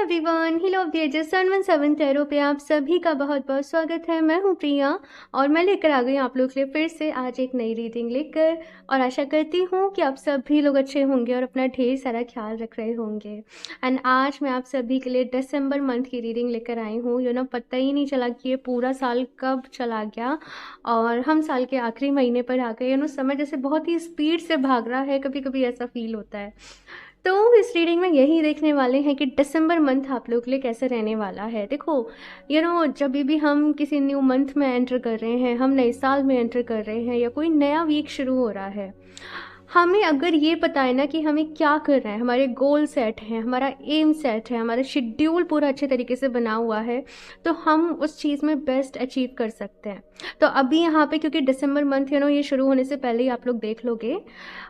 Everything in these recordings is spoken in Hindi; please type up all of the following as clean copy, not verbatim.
Everyone, hill of the ages 717 tarot पे आप सभी का बहुत बहुत स्वागत है। मैं हूँ प्रिया और मैं लेकर आ गई हूँ आप लोग के लिए फिर से आज एक नई रीडिंग लेकर। और आशा करती हूँ कि आप सभी लोग अच्छे होंगे और अपना ढेर सारा ख्याल रख रहे होंगे। एंड आज मैं आप सभी के लिए दिसंबर मंथ की रीडिंग लेकर आई हूँ। पता ही नहीं चला कि ये पूरा साल कब चला गया और हम साल के आखिरी महीने पर आ गए। समय जैसे बहुत ही स्पीड से भाग रहा है, कभी कभी ऐसा फील होता है। तो इस रीडिंग में यही देखने वाले हैं कि दिसंबर मंथ आप लोग के लिए कैसे रहने वाला है। देखो जब भी हम किसी न्यू मंथ में एंटर कर रहे हैं, हम नए साल में एंटर कर रहे हैं या कोई नया वीक शुरू हो रहा है, हमें अगर ये पता है ना कि हमें क्या करना है, हमारे गोल सेट हैं, हमारा एम सेट है, हमारा शेड्यूल पूरा अच्छे तरीके से बना हुआ है, तो हम उस चीज़ में बेस्ट अचीव कर सकते हैं। तो अभी यहाँ पे क्योंकि दिसंबर मंथ ये शुरू होने से पहले ही आप लोग देख लोगे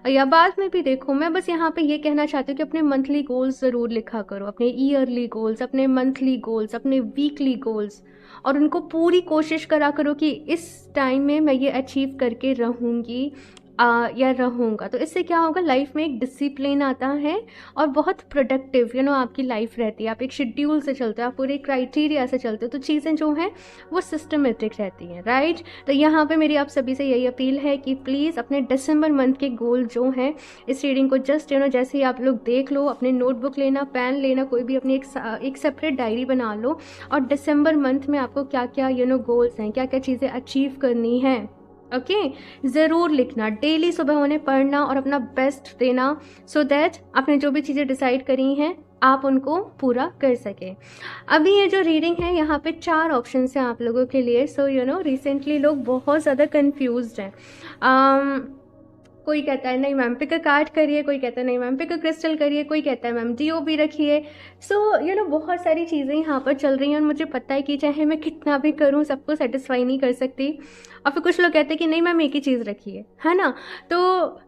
या बाद में भी देखो, मैं बस यहाँ पे ये कहना चाहती हूँ कि अपने मंथली गोल्स ज़रूर लिखा करो, अपने ईयरली गोल्स, अपने मंथली गोल्स, अपने वीकली गोल्स, और उनको पूरी कोशिश करा करो कि इस टाइम में मैं ये अचीव करके रहूँगी या रहूँगा। तो इससे क्या होगा, लाइफ में एक डिसिप्लिन आता है और बहुत प्रोडक्टिव आपकी लाइफ रहती है। आप एक शेड्यूल से चलते हो, आप पूरे क्राइटेरिया से चलते हो, तो चीज़ें जो हैं वो सिस्टमेटिक रहती हैं, राइट। तो यहाँ पे मेरी आप सभी से यही अपील है कि प्लीज़ अपने दिसंबर मंथ के गोल जो हैं, इस रीडिंग को जस्ट जैसे ही आप लोग देख लो, अपने नोटबुक लेना, पेन लेना, कोई भी अपनी एक सेपरेट डायरी बना लो और दिसंबर मंथ में आपको क्या क्या गोल्स हैं, क्या क्या चीज़ें अचीव करनी है, ओके, ज़रूर लिखना। डेली सुबह उन्हें पढ़ना और अपना बेस्ट देना, सो दैट आपने जो भी चीज़ें डिसाइड करी हैं आप उनको पूरा कर सके। अभी ये जो रीडिंग है, यहाँ पे 4 ऑप्शन हैं आप लोगों के लिए। सो रिसेंटली लोग बहुत ज़्यादा कन्फ्यूज्ड हैं। कोई कहता है नहीं मैम पिक अ कार्ड करिए, कोई कहता है नहीं मैम पिक अ क्रिस्टल करिए, कोई कहता है मैम DOB रखिए। सो बहुत सारी चीज़ें यहाँ पर चल रही हैं और मुझे पता है कि चाहे मैं कितना भी करूँ सबको सेटिस्फाई नहीं कर सकती। और फिर कुछ लोग कहते हैं कि नहीं मैम एक ही चीज़ रखिए, है ना। तो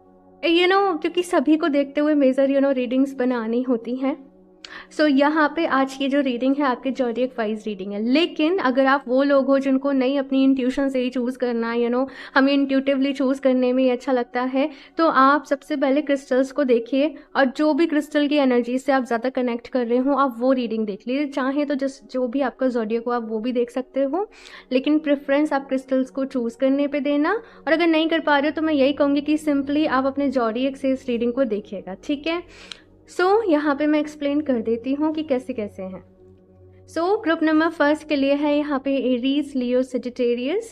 क्योंकि सभी को देखते हुए मेजर रीडिंग्स बनानी होती हैं। सो यहाँ पे आज की जो रीडिंग है आपके ज़ोडिएक वाइज रीडिंग है। लेकिन अगर आप वो लोग हो जिनको नहीं अपनी इंट्यूशन से ही चूज़ करना, हमें इंट्यूटिवली चूज़ करने में ही अच्छा लगता है, तो आप सबसे पहले क्रिस्टल्स को देखिए और जो भी क्रिस्टल की एनर्जी से आप ज़्यादा कनेक्ट कर रहे हो आप वो रीडिंग देख लीजिए। चाहें तो जो भी आपका ज़ोडिएक हो आप वो भी देख सकते हो, लेकिन प्रेफरेंस आप क्रिस्टल्स को चूज़ करने पर देना। और अगर नहीं कर पा रहे हो तो मैं यही कहूँगी कि सिंपली आप अपने ज़ोडिएक से इस रीडिंग को देखिएगा, ठीक है। यहाँ पे मैं एक्सप्लेन कर देती हूँ कि कैसे कैसे हैं। ग्रुप नंबर फर्स्ट के लिए है यहाँ पे एरीज, लियो, सजिटेरियस,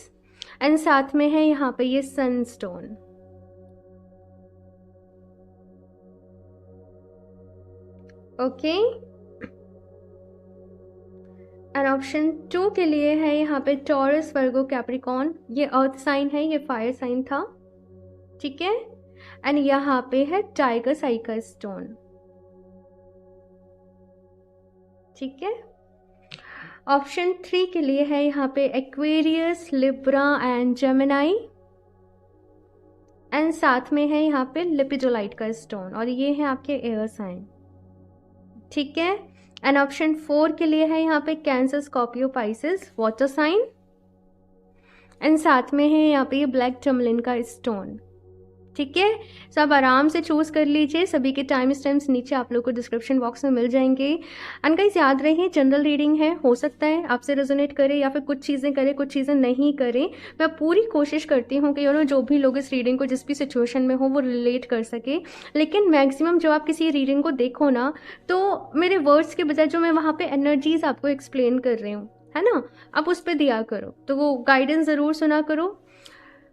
एंड साथ में है यहाँ पे ये सनस्टोन, ओके। एंड ऑप्शन 2 के लिए है यहाँ पे टॉरस, वर्गो, कैप्रिकॉन। ये अर्थ साइन है, ये फायर साइन था, ठीक है। एंड यहाँ पे है टाइगर साइकर स्टोन, ठीक है। ऑप्शन 3 के लिए है यहाँ पे Aquarius, Libra and Gemini, and साथ में है यहाँ पे लिपिडोलाइट का स्टोन, और ये है आपके एयर साइन, ठीक है। एंड ऑप्शन 4 के लिए है यहाँ पे Cancer, Scorpio, Pisces, water sign, and साथ में है यहाँ पे ये ब्लैक टर्मलिन का स्टोन, ठीक है। सब आराम से चूज़ कर लीजिए, सभी के टाइम स्टैम्प्स नीचे आप लोग को डिस्क्रिप्शन बॉक्स में मिल जाएंगे। एंड गाइस याद रहे जनरल रीडिंग है, हो सकता है आपसे रेजोनेट करे या फिर कुछ चीज़ें करे कुछ चीज़ें नहीं करें। मैं पूरी कोशिश करती हूँ कि जो भी लोग इस रीडिंग को जिस भी सिचुएशन में हो वो रिलेट कर सके। लेकिन मैक्सिमम जब आप किसी रीडिंग को देखो ना, तो मेरे वर्ड्स के बजाय जो मैं वहाँ पर एनर्जीज आपको एक्सप्लेन कर रही हूँ, है ना, आप उस पर दिया करो, तो वो गाइडेंस ज़रूर सुना करो,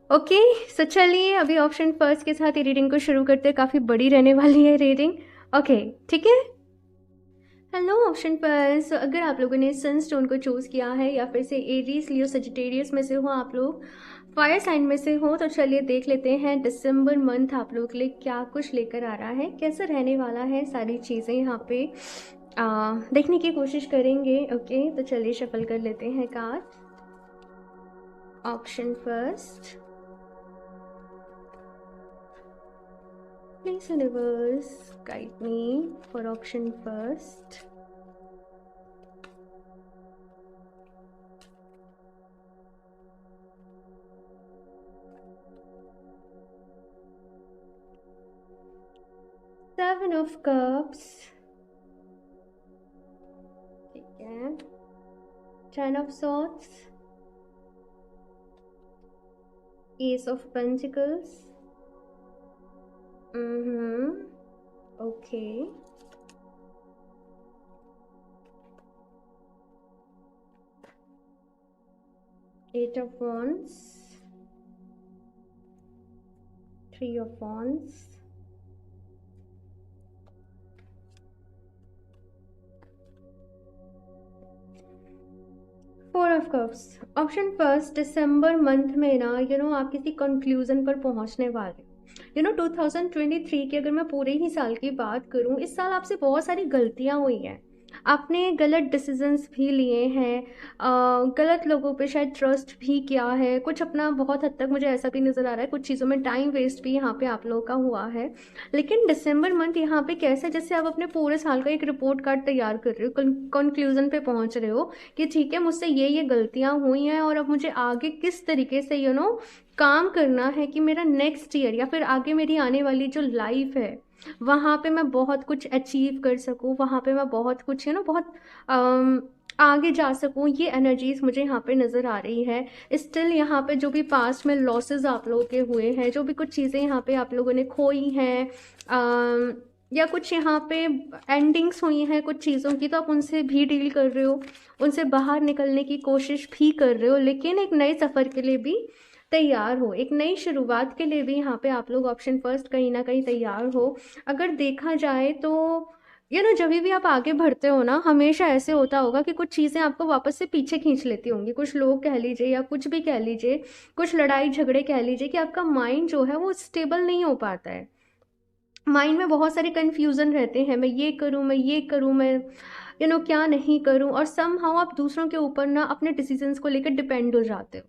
ओके। सो चलिए अभी ऑप्शन फर्स्ट के साथ ये रीडिंग को शुरू करते हैं। काफ़ी बड़ी रहने वाली है रीडिंग, ओके, ठीक है। हेलो ऑप्शन फर्स्ट, अगर आप लोगों ने सनस्टोन को चूज़ किया है या फिर से एरीज, लियो, सजिटेरियस में से हो, आप लोग फायर साइन में से हो, तो चलिए देख लेते हैं दिसंबर मंथ आप लोग के लिए क्या कुछ लेकर आ रहा है, कैसा रहने वाला है, सारी चीज़ें यहाँ पे देखने की कोशिश करेंगे, ओके। तो चलिए शफल कर लेते हैं card. Option first, please universe guide me for option first. Seven of Cups, ठीक है, 10 of swords, ace of pentacles, okay, eight of wands, 3 of wands, 4 of cups। Option first, दिसंबर मंथ में ना आप किसी कंक्लूजन पर पहुंचने वाले 2023 की अगर मैं पूरे ही साल की बात करूं, इस साल आपसे बहुत सारी गलतियां हुई हैं, आपने गलत डिसीजंस भी लिए हैं, गलत लोगों पे शायद ट्रस्ट भी किया है, कुछ अपना बहुत हद तक मुझे ऐसा भी नज़र आ रहा है, कुछ चीज़ों में टाइम वेस्ट भी यहाँ पे आप लोगों का हुआ है। लेकिन दिसंबर मंथ यहाँ पे कैसे, जैसे आप अपने पूरे साल का एक रिपोर्ट कार्ड तैयार कर रहे हो, कंक्लूजन पे पहुँच रहे हो कि ठीक है मुझसे ये गलतियाँ हुई हैं और अब मुझे आगे किस तरीके से काम करना है कि मेरा नेक्स्ट ईयर या फिर आगे मेरी आने वाली जो लाइफ है वहाँ पे मैं बहुत कुछ अचीव कर सकूँ, वहाँ पे मैं बहुत कुछ बहुत आगे जा सकूँ। ये एनर्जीज मुझे यहाँ पे नज़र आ रही है। स्टिल यहाँ पे जो भी पास्ट में लॉसेस आप लोगों के हुए हैं, जो भी कुछ चीज़ें यहाँ पे आप लोगों ने खोई हैं, या कुछ यहाँ पे एंडिंग्स हुई हैं कुछ चीज़ों की, तो आप उनसे भी डील कर रहे हो, उनसे बाहर निकलने की कोशिश भी कर रहे हो, लेकिन एक नए सफ़र के लिए भी तैयार हो, एक नई शुरुआत के लिए भी यहाँ पे आप लोग ऑप्शन फर्स्ट कहीं ना कहीं तैयार हो। अगर देखा जाए तो जब भी आप आगे बढ़ते हो ना, हमेशा ऐसे होता होगा कि कुछ चीज़ें आपको वापस से पीछे खींच लेती होंगी, कुछ लोग कह लीजिए या कुछ भी कह लीजिए, कुछ लड़ाई झगड़े कह लीजिए, कि आपका माइंड जो है वो स्टेबल नहीं हो पाता है। माइंड में बहुत सारे कन्फ्यूज़न रहते हैं, मैं ये करूँ, मैं ये करूँ, मैं क्या नहीं करूँ, और समहाउ आप दूसरों के ऊपर ना अपने डिसीजंस को लेकर डिपेंड हो जाते हो,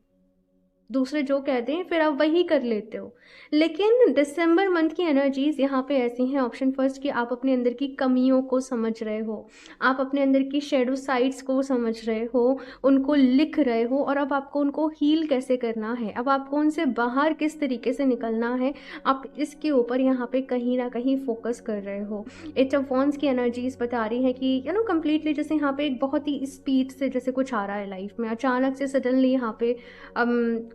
दूसरे जो कहते हैं फिर आप वही कर लेते हो। लेकिन दिसंबर मंथ की एनर्जीज यहाँ पे ऐसी हैं, ऑप्शन फर्स्ट, कि आप अपने अंदर की कमियों को समझ रहे हो, आप अपने अंदर की शेडो साइड्स को समझ रहे हो, उनको लिख रहे हो, और अब आपको उनको हील कैसे करना है, अब आपको उनसे बाहर किस तरीके से निकलना है, आप इसके ऊपर यहाँ पे कहीं ना कहीं फोकस कर रहे हो। एट ऑफ वॉन्ड्स की एनर्जीज बता रही है कि कम्प्लीटली जैसे यहाँ पे एक बहुत ही स्पीड से जैसे कुछ आ रहा है लाइफ में, अचानक से सडनली यहाँ पे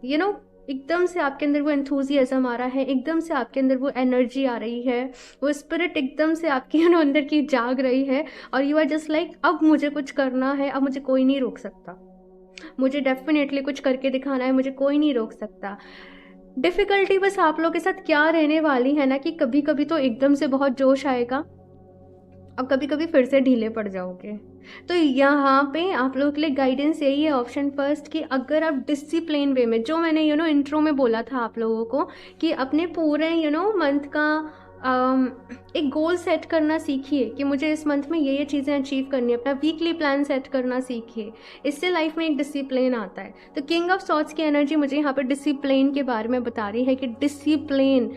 एकदम से आपके अंदर वो एंथुजियाज्म आ रहा है, एकदम से आपके अंदर वो एनर्जी आ रही है, वो स्पिरिट एकदम से आपके अंदर की जाग रही है, और यू आर जस्ट लाइक अब मुझे कुछ करना है, अब मुझे कोई नहीं रोक सकता, मुझे डेफिनेटली कुछ करके दिखाना है, मुझे कोई नहीं रोक सकता। डिफ़िकल्टी बस आप लोग के साथ क्या रहने वाली है ना, कि कभी कभी तो एकदम से बहुत जोश आएगा और कभी कभी फिर से ढीले पड़ जाओगे। तो यहाँ पे आप लोगों के लिए गाइडेंस यही है, ऑप्शन फर्स्ट, कि अगर आप डिसिप्लिन वे में, जो मैंने इंट्रो में बोला था आप लोगों को, कि अपने पूरे मंथ का एक गोल सेट करना सीखिए कि मुझे इस मंथ में ये चीज़ें अचीव करनी है, अपना वीकली प्लान सेट करना सीखिए, इससे लाइफ में एक डिसिप्लिन आता है। तो किंग ऑफ सॉर्ड्स की एनर्जी मुझे यहाँ पर डिसिप्लिन के बारे में बता रही है कि डिसिप्लिन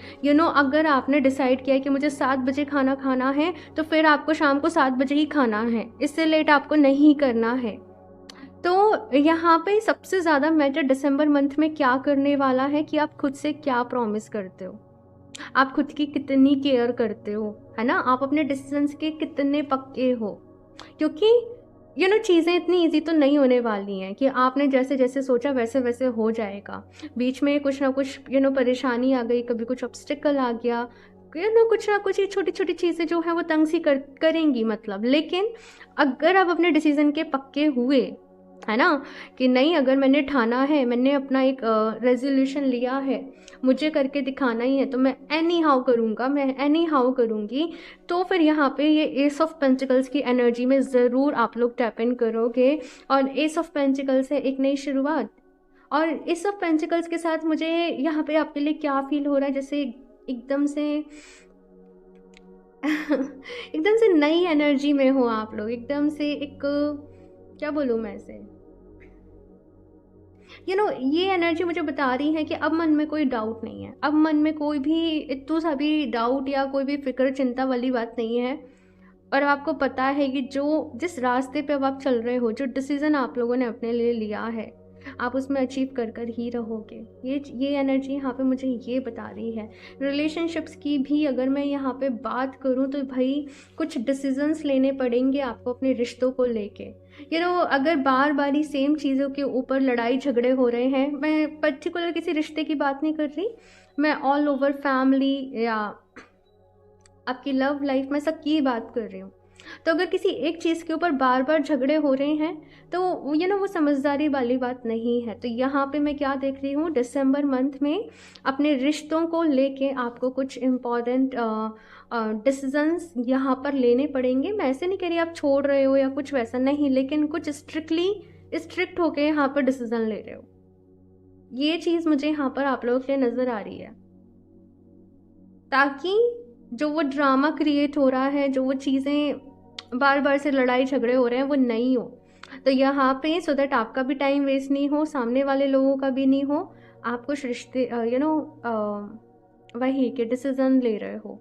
अगर आपने डिसाइड किया है कि मुझे 7 बजे खाना खाना है, तो फिर आपको शाम को 7 बजे ही खाना है, इससे लेट आपको नहीं करना है। तो यहाँ पे सबसे ज़्यादा मैटर दिसंबर मंथ में क्या करने वाला है कि आप खुद से क्या प्रॉमिस करते हो, आप खुद की कितनी केयर करते हो, है ना, आप अपने डिसीजंस के कितने पक्के हो, क्योंकि चीज़ें इतनी इजी तो नहीं होने वाली हैं कि आपने जैसे जैसे सोचा वैसे वैसे हो जाएगा। बीच में कुछ ना कुछ परेशानी आ गई, कभी कुछ ऑब्स्टिकल आ गया, कुछ ना कुछ छोटी छोटी चीज़ें जो है वो तंग सी करेंगी मतलब। लेकिन अगर आप अपने डिसीजन के पक्के हुए, है ना, कि नहीं, अगर मैंने ठाना है, मैंने अपना एक रेजोल्यूशन लिया है, मुझे करके दिखाना ही है, तो मैं एनी हाउ करूँगा, मैं एनी हाउ करूँगी, तो फिर यहाँ पे ये एस ऑफ पेंटिकल्स की एनर्जी में ज़रूर आप लोग टैप इन करोगे। और एस ऑफ पेंटिकल्स है एक नई शुरुआत, और एस ऑफ पेंटिकल्स के साथ मुझे यहाँ पे आपके लिए क्या फील हो रहा है, जैसे एकदम से एकदम से नई एनर्जी में हो आप लोग, एकदम से एक, क्या बोलूँ मैं इसे, ये एनर्जी मुझे बता रही है कि अब मन में कोई डाउट नहीं है, अब मन में कोई भी इतू सा भी डाउट या कोई भी फिक्र चिंता वाली बात नहीं है। और आपको पता है कि जिस रास्ते पे अब आप चल रहे हो, जो डिसीज़न आप लोगों ने अपने लिए लिया है, आप उसमें अचीव कर कर ही रहोगे। ये एनर्जी यहाँ पे मुझे ये बता रही है। रिलेशनशिप्स की भी अगर मैं यहाँ पे बात करूँ तो भाई कुछ डिसीजंस लेने पड़ेंगे आपको अपने रिश्तों को लेके। अगर बार बार ही सेम चीज़ों के ऊपर लड़ाई झगड़े हो रहे हैं, मैं पर्टिकुलर किसी रिश्ते की बात नहीं कर रही, मैं ऑल ओवर फैमिली या आपकी लव लाइफ में सबकी ही बात कर रही हूँ। तो अगर किसी एक चीज़ के ऊपर बार बार झगड़े हो रहे हैं तो वो समझदारी वाली बात नहीं है। तो यहाँ पे मैं क्या देख रही हूँ, दिसंबर मंथ में अपने रिश्तों को लेके आपको कुछ इम्पॉर्टेंट डिसीजंस यहाँ पर लेने पड़ेंगे। मैं ऐसे नहीं कह रही आप छोड़ रहे हो या कुछ वैसा नहीं, लेकिन कुछ स्ट्रिक्ट होके यहाँ पर डिसीजन ले रहे हो। ये चीज़ मुझे यहाँ पर आप लोगों के लिए नज़र आ रही है, ताकि जो वो ड्रामा क्रिएट हो रहा है, जो वो चीज़ें बार बार से लड़ाई झगड़े हो रहे हैं, वो नहीं हो। तो यहाँ पे सो दैट आपका भी टाइम वेस्ट नहीं हो, सामने वाले लोगों का भी नहीं हो। आप कुछ रिश्ते वही के डिसीज़न ले रहे हो,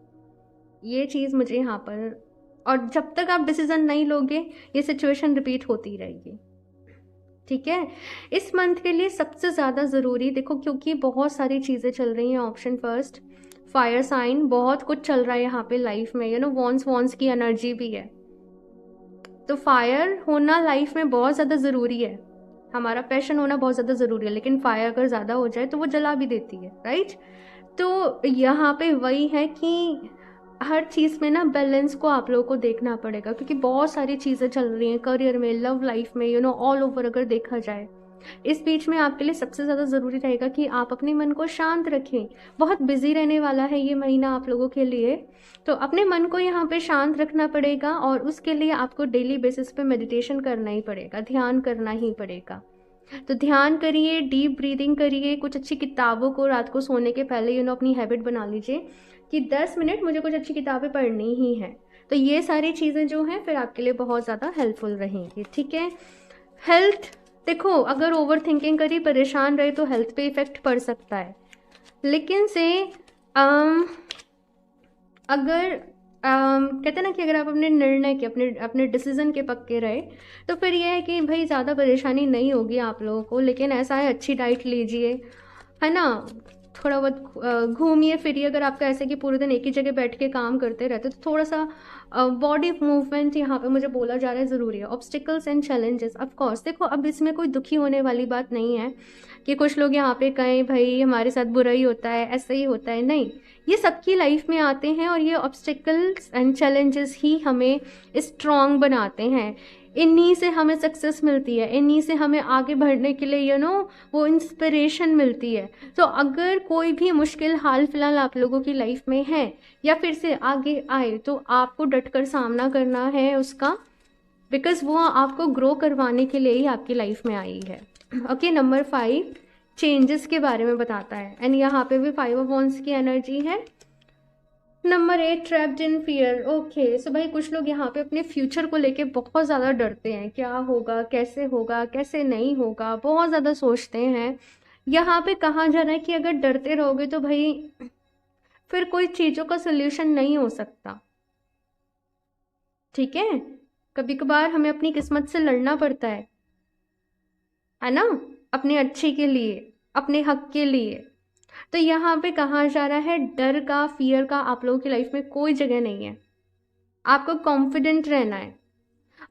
ये चीज़ मुझे यहाँ पर। और जब तक आप डिसीज़न नहीं लोगे ये सिचुएशन रिपीट होती रहेगी, ठीक है। इस मंथ के लिए सबसे ज़्यादा ज़रूरी देखो, क्योंकि बहुत सारी चीज़ें चल रही हैं। ऑप्शन फर्स्ट फायर साइन, बहुत कुछ चल रहा है यहाँ पे लाइफ में, वॉन्स की एनर्जी भी है। तो फायर होना लाइफ में बहुत ज़्यादा ज़रूरी है, हमारा पैशन होना बहुत ज़्यादा ज़रूरी है, लेकिन फायर अगर ज़्यादा हो जाए तो वो जला भी देती है, राइट। तो यहाँ पे वही है कि हर चीज़ में ना बैलेंस को आप लोगों को देखना पड़ेगा, क्योंकि बहुत सारी चीज़ें चल रही हैं करियर में, लव लाइफ में, ऑल ओवर अगर देखा जाए। इस बीच में आपके लिए सबसे ज़्यादा ज़रूरी रहेगा कि आप अपने मन को शांत रखें। बहुत बिजी रहने वाला है ये महीना आप लोगों के लिए, तो अपने मन को यहाँ पे शांत रखना पड़ेगा। और उसके लिए आपको डेली बेसिस पे मेडिटेशन करना ही पड़ेगा, ध्यान करना ही पड़ेगा। तो ध्यान करिए, डीप ब्रीदिंग करिए, कुछ अच्छी किताबों को रात को सोने के पहले अपनी हैबिट बना लीजिए कि 10 मिनट मुझे कुछ अच्छी किताबें पढ़नी ही है। तो ये सारी चीज़ें जो हैं फिर आपके लिए बहुत ज़्यादा हेल्पफुल रहेंगी, ठीक है। हेल्थ देखो, अगर ओवर थिंकिंग करी परेशान रहे तो हेल्थ पे इफेक्ट पड़ सकता है, लेकिन से अगर कहते हैं ना कि अगर आप अपने निर्णय के अपने डिसीजन के पक्के रहे तो फिर यह है कि भाई ज़्यादा परेशानी नहीं होगी आप लोगों को। लेकिन ऐसा है, अच्छी डाइट लीजिए, है ना, थोड़ा बहुत घूमिए फिरिए। अगर आपका ऐसे कि पूरे दिन एक ही जगह बैठ के काम करते रहते तो थोड़ा सा बॉडी मूवमेंट यहाँ पे मुझे बोला जा रहा है ज़रूरी है। Obstacles and challenges, of course देखो, अब इसमें कोई दुखी होने वाली बात नहीं है कि कुछ लोग यहाँ पे कहें भाई हमारे साथ बुरा ही होता है, ऐसा ही होता है। नहीं, ये सबकी लाइफ में आते हैं और ये ऑब्स्टिकल्स एंड चैलेंजेस ही हमें स्ट्रॉन्ग बनाते हैं। इन्हीं से हमें सक्सेस मिलती है, इन्हीं से हमें आगे बढ़ने के लिए वो इंस्पिरेशन मिलती है। तो अगर कोई भी मुश्किल हाल फिलहाल आप लोगों की लाइफ में है या फिर से आगे आए तो आपको डटकर सामना करना है उसका, बिकॉज वो आपको ग्रो करवाने के लिए ही आपकी लाइफ में आई है। ओके, नंबर 5 चेंजेस के बारे में बताता है, एंड यहाँ पे भी 5 ऑफ वॉन्ड्स की एनर्जी है। Number 8 trapped in fear. Okay, so भाई कुछ लोग यहाँ पे अपने फ्यूचर को लेके बहुत ज़्यादा डरते हैं, क्या होगा, कैसे नहीं होगा, बहुत ज़्यादा सोचते हैं। यहाँ पे कहा जा रहा है कि अगर डरते रहोगे तो भाई फिर कोई चीज़ों का सोल्यूशन नहीं हो सकता, ठीक है। कभी कभार हमें अपनी किस्मत से लड़ना पड़ता है ना, अपने अच्छे के लिए, अपने हक के लिए। तो यहाँ पे कहा जा रहा है डर का, फियर का आप लोगों की लाइफ में कोई जगह नहीं है। आपको कॉन्फिडेंट रहना है।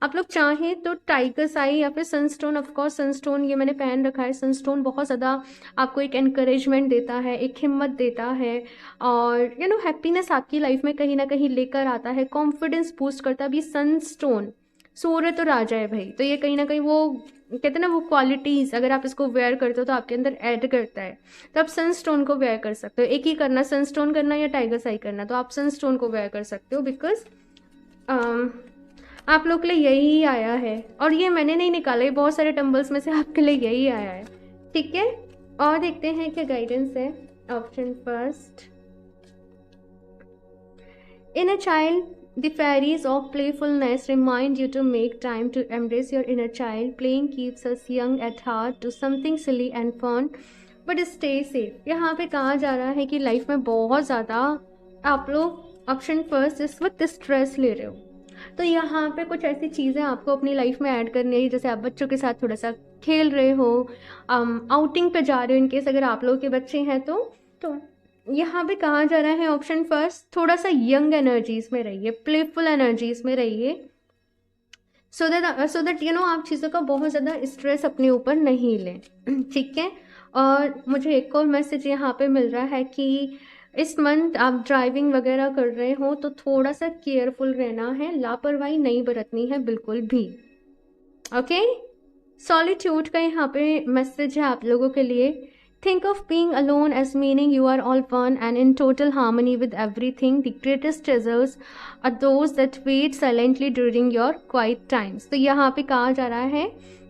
आप लोग चाहें तो टाइगर्स आई या फिर सनस्टोन, ऑफकोर्स सनस्टोन ये मैंने पहन रखा है। सनस्टोन बहुत ज़्यादा आपको एक एनकरेजमेंट देता है, एक हिम्मत देता है, और हैप्पीनेस आपकी लाइफ में कहीं ना कहीं लेकर आता है, कॉन्फिडेंस बूस्ट करता है। अभी सनस्टोन सूर्य तो राजा है भाई, तो ये कहीं ना कहीं वो कहते हैं ना वो क्वालिटीज़ अगर आप इसको वेयर करते हो तो आपके अंदर ऐड करता है। तो आप सनस्टोन को वेयर कर सकते हो, एक ही करना, सनस्टोन करना या टाइगर्स आई करना, तो आप सनस्टोन को वेयर कर सकते हो, बिकॉज आप लोग के लिए यही आया है। और ये मैंने नहीं निकाला, ये बहुत सारे टम्बल्स में से आपके लिए यही आया है, ठीक है। और देखते हैं क्या गाइडेंस है। Option first, in a child the fairies of playfulness remind you to make time to embrace your inner child. Playing keeps us young at heart, to something silly and fun, but stay safe. यहाँ पे कहा जा रहा है कि लाइफ में बहुत ज़्यादा आप लोग ऑप्शन फर्स्ट इस वक्त स्ट्रेस ले रहे हो। तो यहाँ पे कुछ ऐसी चीज़ें आपको अपनी लाइफ में ऐड करनी है, जैसे आप बच्चों के साथ थोड़ा सा खेल रहे हो, आउटिंग पे जा रहे हो, इनकेस अगर आप लोगों के बच्चे हैं तो यहाँ पे कहा जा रहा है ऑप्शन फर्स्ट, थोड़ा सा यंग एनर्जीज में रहिए, प्लेफुल एनर्जीज में रहिए, सो दैट आप चीज़ों का बहुत ज़्यादा स्ट्रेस अपने ऊपर नहीं लें। ठीक है। और मुझे एक और मैसेज यहाँ पे मिल रहा है कि इस मंथ आप ड्राइविंग वगैरह कर रहे हो तो थोड़ा सा केयरफुल रहना है, लापरवाही नहीं बरतनी है बिल्कुल भी। ओके। सॉलिट्यूड का यहाँ पे मैसेज है आप लोगों के लिए। Think of being alone as meaning you are all one and in total harmony with everything. The greatest treasures are those that wait silently during your quiet times. तो यहाँ पे कहा जा रहा है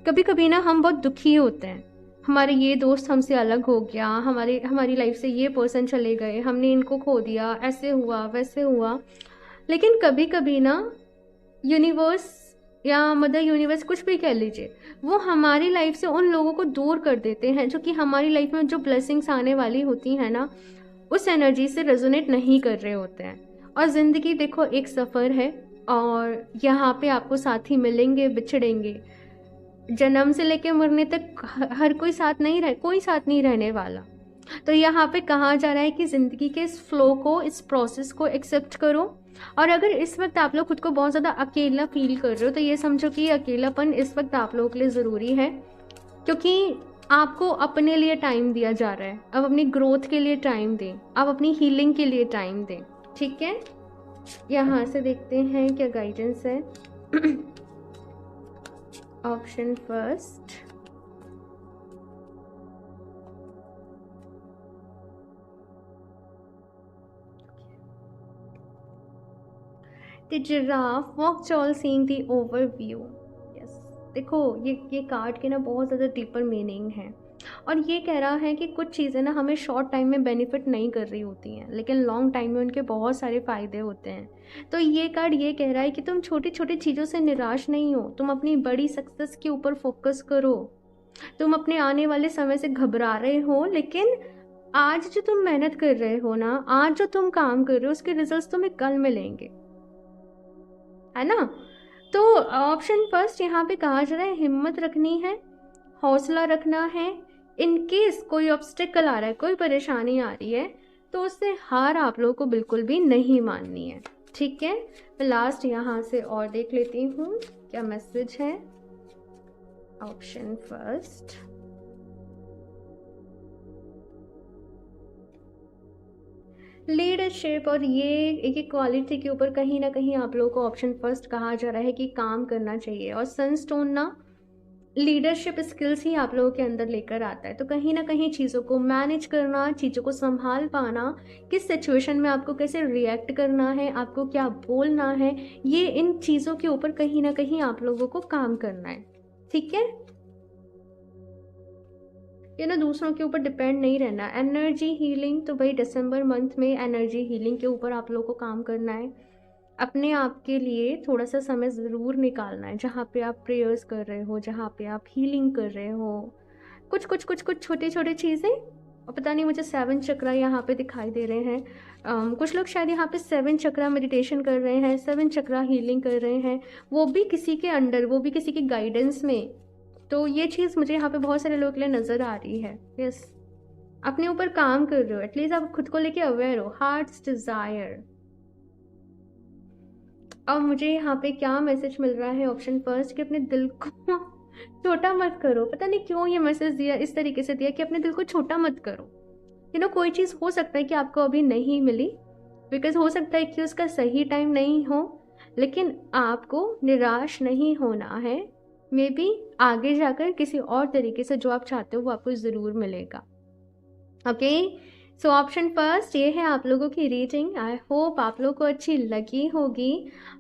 कभी कभी ना हम बहुत दुखी होते हैं, हमारे ये दोस्त हमसे अलग हो गया, हमारी लाइफ से ये पर्सन चले गए, हमने इनको खो दिया, ऐसे हुआ वैसे हुआ। लेकिन कभी कभी ना यूनिवर्स या मदर यूनिवर्स, कुछ भी कह लीजिए, वो हमारी लाइफ से उन लोगों को दूर कर देते हैं जो कि हमारी लाइफ में जो ब्लेसिंग्स आने वाली होती हैं ना, उस एनर्जी से रेजोनेट नहीं कर रहे होते हैं। और ज़िंदगी देखो एक सफ़र है, और यहाँ पे आपको साथी मिलेंगे, बिछड़ेंगे, जन्म से लेकर मरने तक हर कोई साथ नहीं रहने वाला। तो यहाँ पे कहा जा रहा है कि ज़िंदगी के इस फ्लो को, इस प्रोसेस को एक्सेप्ट करो। और अगर इस वक्त आप लोग खुद को बहुत ज़्यादा अकेला फील कर रहे हो तो ये समझो कि ये अकेलापन इस वक्त आप लोगों के लिए ज़रूरी है, क्योंकि आपको अपने लिए टाइम दिया जा रहा है। अब अपनी ग्रोथ के लिए टाइम दें, अब अपनी हीलिंग के लिए टाइम दें। ठीक है। यहाँ से देखते हैं क्या गाइडेंस है। Option first, The giraffe walks all seeing the overview. Yes. देखो ये कार्ड के ना बहुत ज़्यादा डीपर मीनिंग है, और ये कह रहा है कि कुछ चीज़ें ना हमें शॉर्ट टाइम में बेनिफिट नहीं कर रही होती हैं, लेकिन लॉन्ग टाइम में उनके बहुत सारे फ़ायदे होते हैं। तो ये कार्ड ये कह रहा है कि तुम छोटी छोटी चीज़ों से निराश नहीं हो, तुम अपनी बड़ी सक्सेस के ऊपर फोकस करो। तुम अपने आने वाले समय से घबरा रहे हो, लेकिन आज जो तुम मेहनत कर रहे हो ना, आज जो तुम काम कर रहे हो, उसके रिजल्ट्स तुम्हें कल मिलेंगे, है ना। तो ऑप्शन फर्स्ट यहाँ पे कहा जा रहा है हिम्मत रखनी है, हौसला रखना है। इन केस कोई ऑब्स्टिकल आ रहा है, कोई परेशानी आ रही है, तो उससे हार आप लोगों को बिल्कुल भी नहीं माननी है। ठीक है। मैं लास्ट यहाँ से और देख लेती हूँ क्या मैसेज है। ऑप्शन फर्स्ट, लीडरशिप, और ये एक इक्वालिटी के ऊपर कहीं ना कहीं आप लोगों को ऑप्शन फर्स्ट कहा जा रहा है कि काम करना चाहिए। और सनस्टोन ना लीडरशिप स्किल्स ही आप लोगों के अंदर लेकर आता है। तो कहीं ना कहीं चीज़ों को मैनेज करना, चीज़ों को संभाल पाना, किस सिचुएशन में आपको कैसे रिएक्ट करना है, आपको क्या बोलना है, ये इन चीज़ों के ऊपर कहीं ना कहीं आप लोगों को काम करना है। ठीक है। ये ना दूसरों के ऊपर डिपेंड नहीं रहना। एनर्जी हीलिंग, तो भाई दिसंबर मंथ में एनर्जी हीलिंग के ऊपर आप लोगों को काम करना है। अपने आप के लिए थोड़ा सा समय ज़रूर निकालना है, जहाँ पे आप प्रेयर्स कर रहे हो, जहाँ पे आप हीलिंग कर रहे हो, कुछ छोटी छोटी चीज़ें। और पता नहीं मुझे 7 चक्रा यहाँ पे दिखाई दे रहे हैं। कुछ लोग शायद यहाँ पे 7 चक्रा मेडिटेशन कर रहे हैं, 7 चक्रा हीलिंग कर रहे हैं, वो भी किसी के अंडर, वो भी किसी की गाइडेंस में। तो ये चीज़ मुझे यहाँ पे बहुत सारे लोगों के लिए नज़र आ रही है। यस, अपने ऊपर काम कर रहे हो, एटलीस्ट आप खुद को लेके अवेयर हो। Hearts desire. अब मुझे यहाँ पे क्या मैसेज मिल रहा है, ऑप्शन फर्स्ट, कि अपने दिल को छोटा मत करो। पता नहीं क्यों ये मैसेज दिया, इस तरीके से दिया कि अपने दिल को छोटा मत करो। कोई चीज़ हो सकता है कि आपको अभी नहीं मिली, बिकॉज हो सकता है कि उसका सही टाइम नहीं हो, लेकिन आपको निराश नहीं होना है। मे बी आगे जाकर किसी और तरीके से जो आप चाहते हो वो आपको ज़रूर मिलेगा। ओके। सो ऑप्शन फर्स्ट ये है आप लोगों की रीडिंग। आई होप आप लोगों को अच्छी लगी होगी,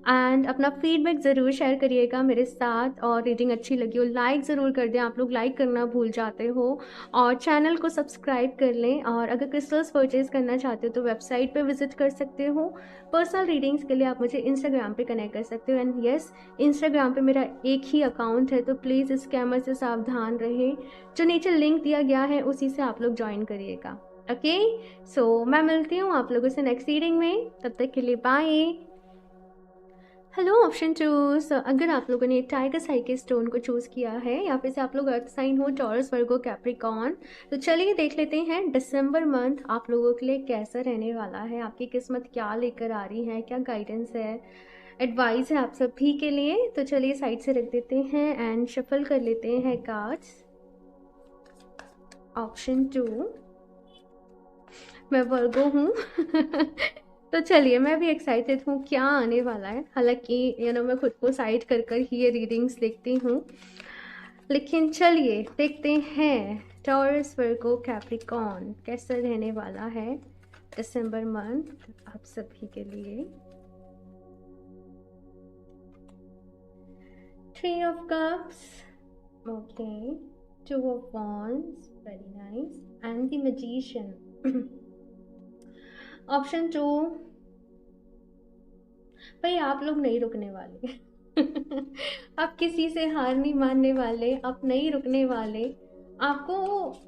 एंड अपना फीडबैक ज़रूर शेयर करिएगा मेरे साथ। और रीडिंग अच्छी लगी हो लाइक ज़रूर कर दें, आप लोग लाइक करना भूल जाते हो। और चैनल को सब्सक्राइब कर लें, और अगर क्रिस्टल्स परचेज करना चाहते हो तो वेबसाइट पे विजिट कर सकते हो। पर्सनल रीडिंग्स के लिए आप मुझे इंस्टाग्राम पे कनेक्ट कर सकते हो। एंड यस, इंस्टाग्राम पे मेरा एक ही अकाउंट है, तो प्लीज़ स्कैमर से सावधान रहें। जो नीचे लिंक दिया गया है उसी से आप लोग ज्वाइन करिएगा। ओके। सो मैं मिलती हूँ आप लोगों से नेक्स्ट रीडिंग में, तब तक के लिए बाय। Hello option choose. अगर आप लोगों ने टाइगर साई के स्टोन को चूज़ किया है या फिर से आप लोग अर्थ साइन हो, टॉरस, वर्गो, कैप्रिकॉर्न, तो चलिए देख लेते हैं दिसंबर मंथ आप लोगों के लिए कैसा रहने वाला है, आपकी किस्मत क्या लेकर आ रही है, क्या गाइडेंस है, एडवाइस है आप सभी के लिए। तो चलिए साइड से रख देते हैं एंड शफल कर लेते हैं कार्ड्स। ऑप्शन 2, मैं वर्गो हूँ तो चलिए मैं भी एक्साइटेड हूँ क्या आने वाला है। हालांकि मैं खुद को साइड कर कर ही ये रीडिंग्स देखती हूँ, लेकिन चलिए देखते हैं टॉरस, वर्गो, कैप्रिकॉर्न कैसा रहने वाला है दिसंबर मंथ आप सभी के लिए। 3 of cups, okay, 2 of wands, very nice, and the magician option 2, भाई आप लोग नहीं रुकने वाले आप किसी से हार नहीं मानने वाले, आप नहीं रुकने वाले। आपको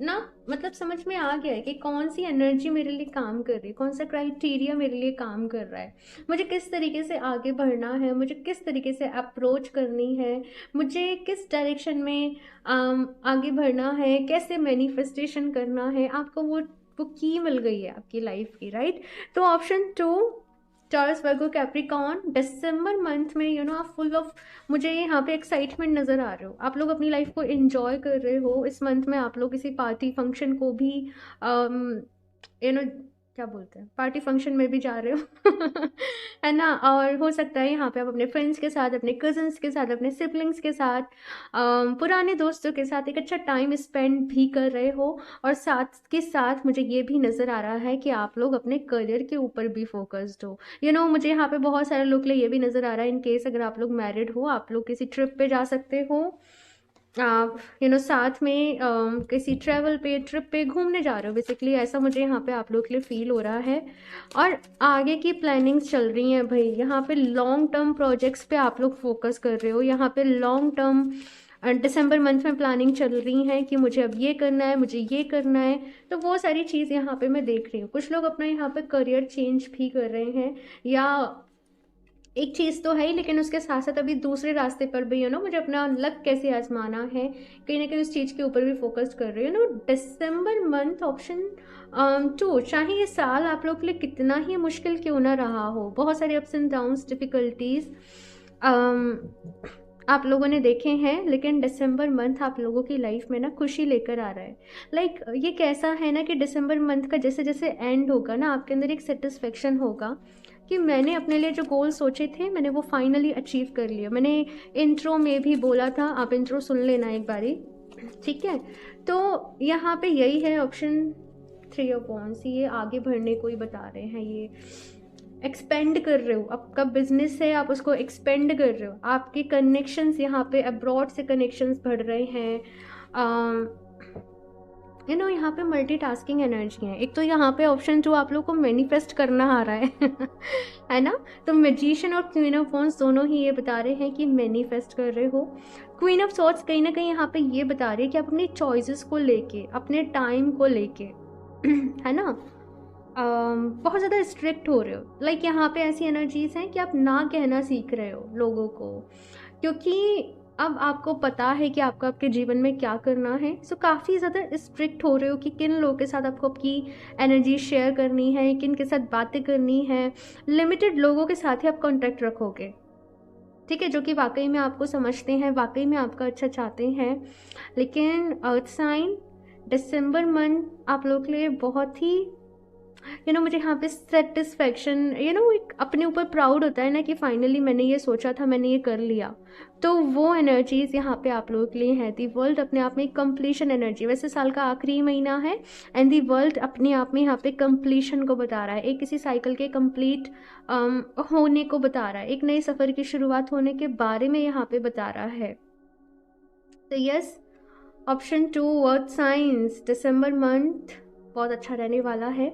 ना मतलब समझ में आ गया है कि कौन सी एनर्जी मेरे लिए काम कर रही है, कौन सा क्राइटेरिया मेरे लिए काम कर रहा है, मुझे किस तरीके से आगे बढ़ना है, मुझे किस तरीके से अप्रोच करनी है, मुझे किस डायरेक्शन में आगे बढ़ना है, कैसे मैनिफेस्टेशन करना है। आपको वो की मिल गई है आपकी लाइफ की, राइट। तो ऑप्शन 2, टॉरस, वर्गो, कैप्रिकॉर्न, दिसंबर मंथ में आप फुल ऑफ, मुझे यहाँ पे एक्साइटमेंट नज़र आ रहे हो, आप लोग अपनी लाइफ को एंजॉय कर रहे हो। इस मंथ में आप लोग किसी पार्टी फंक्शन को भी क्या बोलते हैं, पार्टी फंक्शन में भी जा रहे हो है ना। और हो सकता है यहाँ पे आप अपने फ्रेंड्स के साथ, अपने कजन्स के साथ, अपने सिबलिंग्स के साथ, पुराने दोस्तों के साथ एक अच्छा टाइम स्पेंड भी कर रहे हो। और साथ के साथ मुझे ये भी नज़र आ रहा है कि आप लोग अपने करियर के ऊपर भी फोकस्ड हो। मुझे यहाँ पे बहुत सारे लोग के लिए ये भी नज़र आ रहा है, इन केस अगर आप लोग मैरिड हो, आप लोग किसी ट्रिप पे जा सकते हो, आप साथ में किसी ट्रिप पे घूमने जा रहे हो बेसिकली, ऐसा मुझे यहाँ पे आप लोग के लिए फील हो रहा है। और आगे की प्लानिंग्स चल रही हैं भाई, यहाँ पे लॉन्ग टर्म प्रोजेक्ट्स पे आप लोग फोकस कर रहे हो। यहाँ पे लॉन्ग टर्म दिसंबर मंथ में प्लानिंग चल रही है कि मुझे अब ये करना है, मुझे ये करना है। तो वो सारी चीज़ यहाँ पे मैं देख रही हूँ। कुछ लोग अपना यहाँ पे करियर चेंज भी कर रहे हैं, या एक चीज़ तो है ही, लेकिन उसके साथ साथ अभी दूसरे रास्ते पर भी मुझे अपना लक कैसे आजमाना है, कहीं ना कहीं उस चीज़ के ऊपर भी फोकस कर रही हूँ। दिसंबर मंथ ऑप्शन 2, चाहे ये साल आप लोग के लिए कितना ही मुश्किल क्यों ना रहा हो, बहुत सारे अप्स एंड डाउन्स, डिफ़िकल्टीज़ आप लोगों ने देखे हैं, लेकिन दिसंबर मंथ आप लोगों की लाइफ में ना खुशी लेकर आ रहा है। लाइक ये कैसा है ना कि दिसंबर मंथ का जैसे जैसे एंड होगा ना, आपके अंदर एक सेटिस्फेक्शन होगा कि मैंने अपने लिए जो गोल सोचे थे मैंने वो फाइनली अचीव कर लिया। मैंने इंट्रो में भी बोला था, आप इंट्रो सुन लेना एक बारी, ठीक है। तो यहाँ पे यही है ऑप्शन 3 ऑफ वॉन्ड्स, ये आगे बढ़ने को ही बता रहे हैं, ये एक्सपेंड कर रहे हो, आपका बिजनेस है आप उसको एक्सपेंड कर रहे हो, आपके कनेक्शंस यहाँ पे अब्रॉड से कनेक्शंस बढ़ रहे हैं। यहाँ पे मल्टीटास्किंग एनर्जी है। एक तो यहाँ पे ऑप्शन 2 आप लोग को मैनिफेस्ट करना आ रहा है है ना। तो मैजिशियन और क्वीन ऑफ वॉन्ड्स दोनों ही ये बता रहे हैं कि मैनिफेस्ट कर रहे हो। क्वीन ऑफ सॉर्ड्स कहीं ना कहीं यहाँ पे ये बता रही है कि आप अपनी चॉइसेस को लेके, अपने टाइम को लेके है ना, बहुत ज़्यादा स्ट्रिक्ट हो रहे हो। लाइक यहाँ पे ऐसी एनर्जीज हैं कि आप ना कहना सीख रहे हो लोगों को, क्योंकि अब आपको पता है कि आपको आपके जीवन में क्या करना है। सो काफ़ी ज़्यादा स्ट्रिक्ट हो रहे हो कि किन लोगों के साथ आपको आपकी एनर्जी शेयर करनी है, किन के साथ बातें करनी है। लिमिटेड लोगों के साथ ही आप कॉन्टैक्ट रखोगे, ठीक है, जो कि वाकई में आपको समझते हैं, वाकई में आपका अच्छा चाहते हैं। लेकिन अर्थ साइन दिसंबर मंथ आप लोग के लिए बहुत ही मुझे यहाँ पे सेटिस्फैक्शन, एक अपने ऊपर प्राउड होता है ना कि फाइनली मैंने ये सोचा था, मैंने ये कर लिया। तो वो एनर्जीज यहाँ पे आप लोगों के लिए है। दी वर्ल्ड अपने आप में कंप्लीशन एनर्जी, वैसे साल का आखिरी महीना है एंड दी वर्ल्ड अपने आप में यहाँ पे कंप्लीशन को बता रहा है, एक किसी साइकिल के कंप्लीट होने को बता रहा है, एक नए सफ़र की शुरुआत होने के बारे में यहाँ पे बता रहा है। तो यस, ऑप्शन 2 अर्थ साइंस, दिसंबर मंथ बहुत अच्छा रहने वाला है।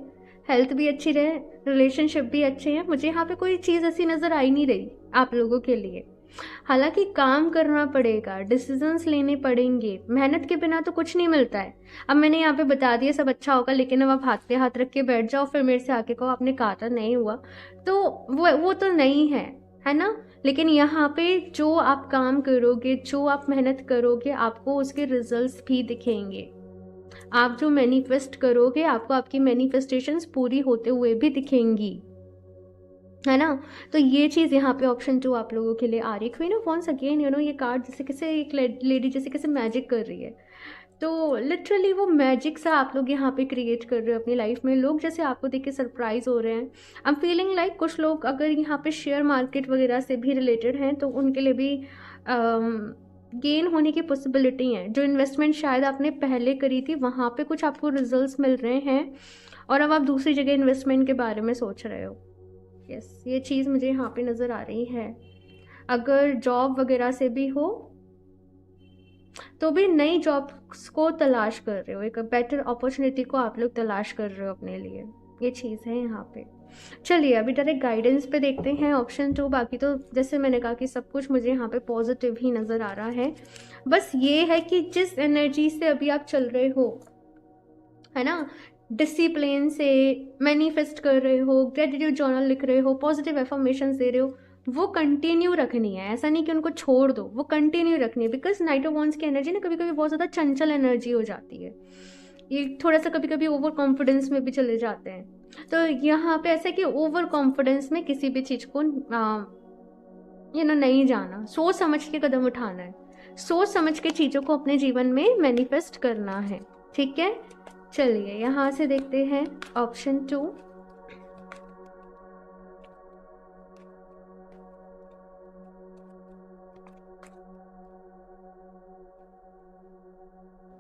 हेल्थ भी अच्छी रहे, रिलेशनशिप भी अच्छे हैं। मुझे यहाँ पे कोई चीज़ ऐसी नज़र आई नहीं रही आप लोगों के लिए। हालांकि काम करना पड़ेगा, डिसीजंस लेने पड़ेंगे, मेहनत के बिना तो कुछ नहीं मिलता है। अब मैंने यहाँ पे बता दिया सब अच्छा होगा, लेकिन अब आप हाथ पे हाथ रख के बैठ जाओ फिर मेरे से आके कहो आपने कहा था नहीं हुआ, तो वो तो नहीं है, है ना। लेकिन यहाँ पे जो आप काम करोगे, जो आप मेहनत करोगे, आपको उसके रिजल्ट्स भी दिखेंगे। आप जो मैनिफेस्ट करोगे, आपको आपकी मैनिफेस्टेशंस पूरी होते हुए भी दिखेंगी, है ना। तो ये चीज़ यहाँ पे ऑप्शन 2 आप लोगों के लिए आ रही है। क्वीन ऑफ वॉन्ड्स अगेन ये कार्ड जैसे कैसे एक लेडी जैसे कैसे मैजिक कर रही है, तो लिटरली वो मैजिक सा आप लोग यहाँ पे क्रिएट कर रहे हो अपनी लाइफ में। लोग जैसे आपको देख के सरप्राइज हो रहे हैं। आई एम फीलिंग लाइक कुछ लोग अगर यहाँ पे शेयर मार्केट वगैरह से भी रिलेटेड हैं तो उनके लिए भी गेन होने की पॉसिबिलिटी है। जो इन्वेस्टमेंट शायद आपने पहले करी थी वहाँ पे कुछ आपको रिजल्ट्स मिल रहे हैं और अब आप दूसरी जगह इन्वेस्टमेंट के बारे में सोच रहे हो। यस, ये चीज़ मुझे यहाँ पे नज़र आ रही है। अगर जॉब वगैरह से भी हो तो भी नई जॉब्स को तलाश कर रहे हो, एक बेटर अपॉर्चुनिटी को आप लोग तलाश कर रहे हो अपने लिए, ये चीज़ है यहाँ पे। चलिए अभी डायरेक्ट गाइडेंस पे देखते हैं ऑप्शन 2। बाकी तो जैसे मैंने कहा कि सब कुछ मुझे यहाँ पे पॉजिटिव ही नज़र आ रहा है। बस ये है कि जिस एनर्जी से अभी आप चल रहे हो, है ना, डिसिप्लिन से मैनिफेस्ट कर रहे हो, ग्रेटिट्यूड जर्नल लिख रहे हो, पॉजिटिव एफर्मेशंस दे रहे हो, वो कंटिन्यू रखनी है। ऐसा नहीं कि उनको छोड़ दो, वो कंटिन्यू रखनी है। बिकॉज नाइट ऑफ वॉन्ड्स की एनर्जी ना कभी कभी बहुत ज़्यादा चंचल एनर्जी हो जाती है, ये थोड़ा सा कभी कभी ओवर कॉन्फिडेंस में भी चले जाते हैं। तो यहाँ पे ऐसा है कि ओवर कॉन्फिडेंस में किसी भी चीज़ को नहीं जाना, सोच समझ के कदम उठाना है, सोच समझ के चीज़ों को अपने जीवन में मैनिफेस्ट करना है, ठीक है। चलिए यहाँ से देखते हैं option 2।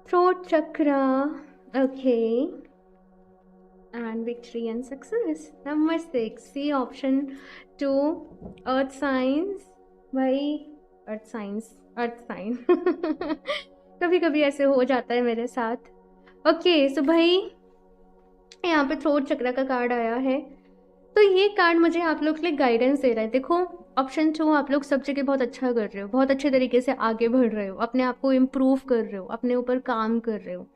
Throat chakra, okay, and victory and success. Number 6 see option 2, earth science. भाई अर्थ साइंस, अर्थ साइन कभी कभी ऐसे हो जाता है मेरे साथ। ओके सो भाई यहाँ पे थ्रोट चक्र का कार्ड आया है, तो ये कार्ड मुझे आप लोग के लिए गाइडेंस दे रहा है। देखो ऑप्शन 2 आप लोग सब जगह बहुत अच्छा कर रहे हो, बहुत अच्छे तरीके से आगे बढ़ रहे हो, अपने आप को इम्प्रूव कर रहे हो, अपने ऊपर काम कर रहे हो।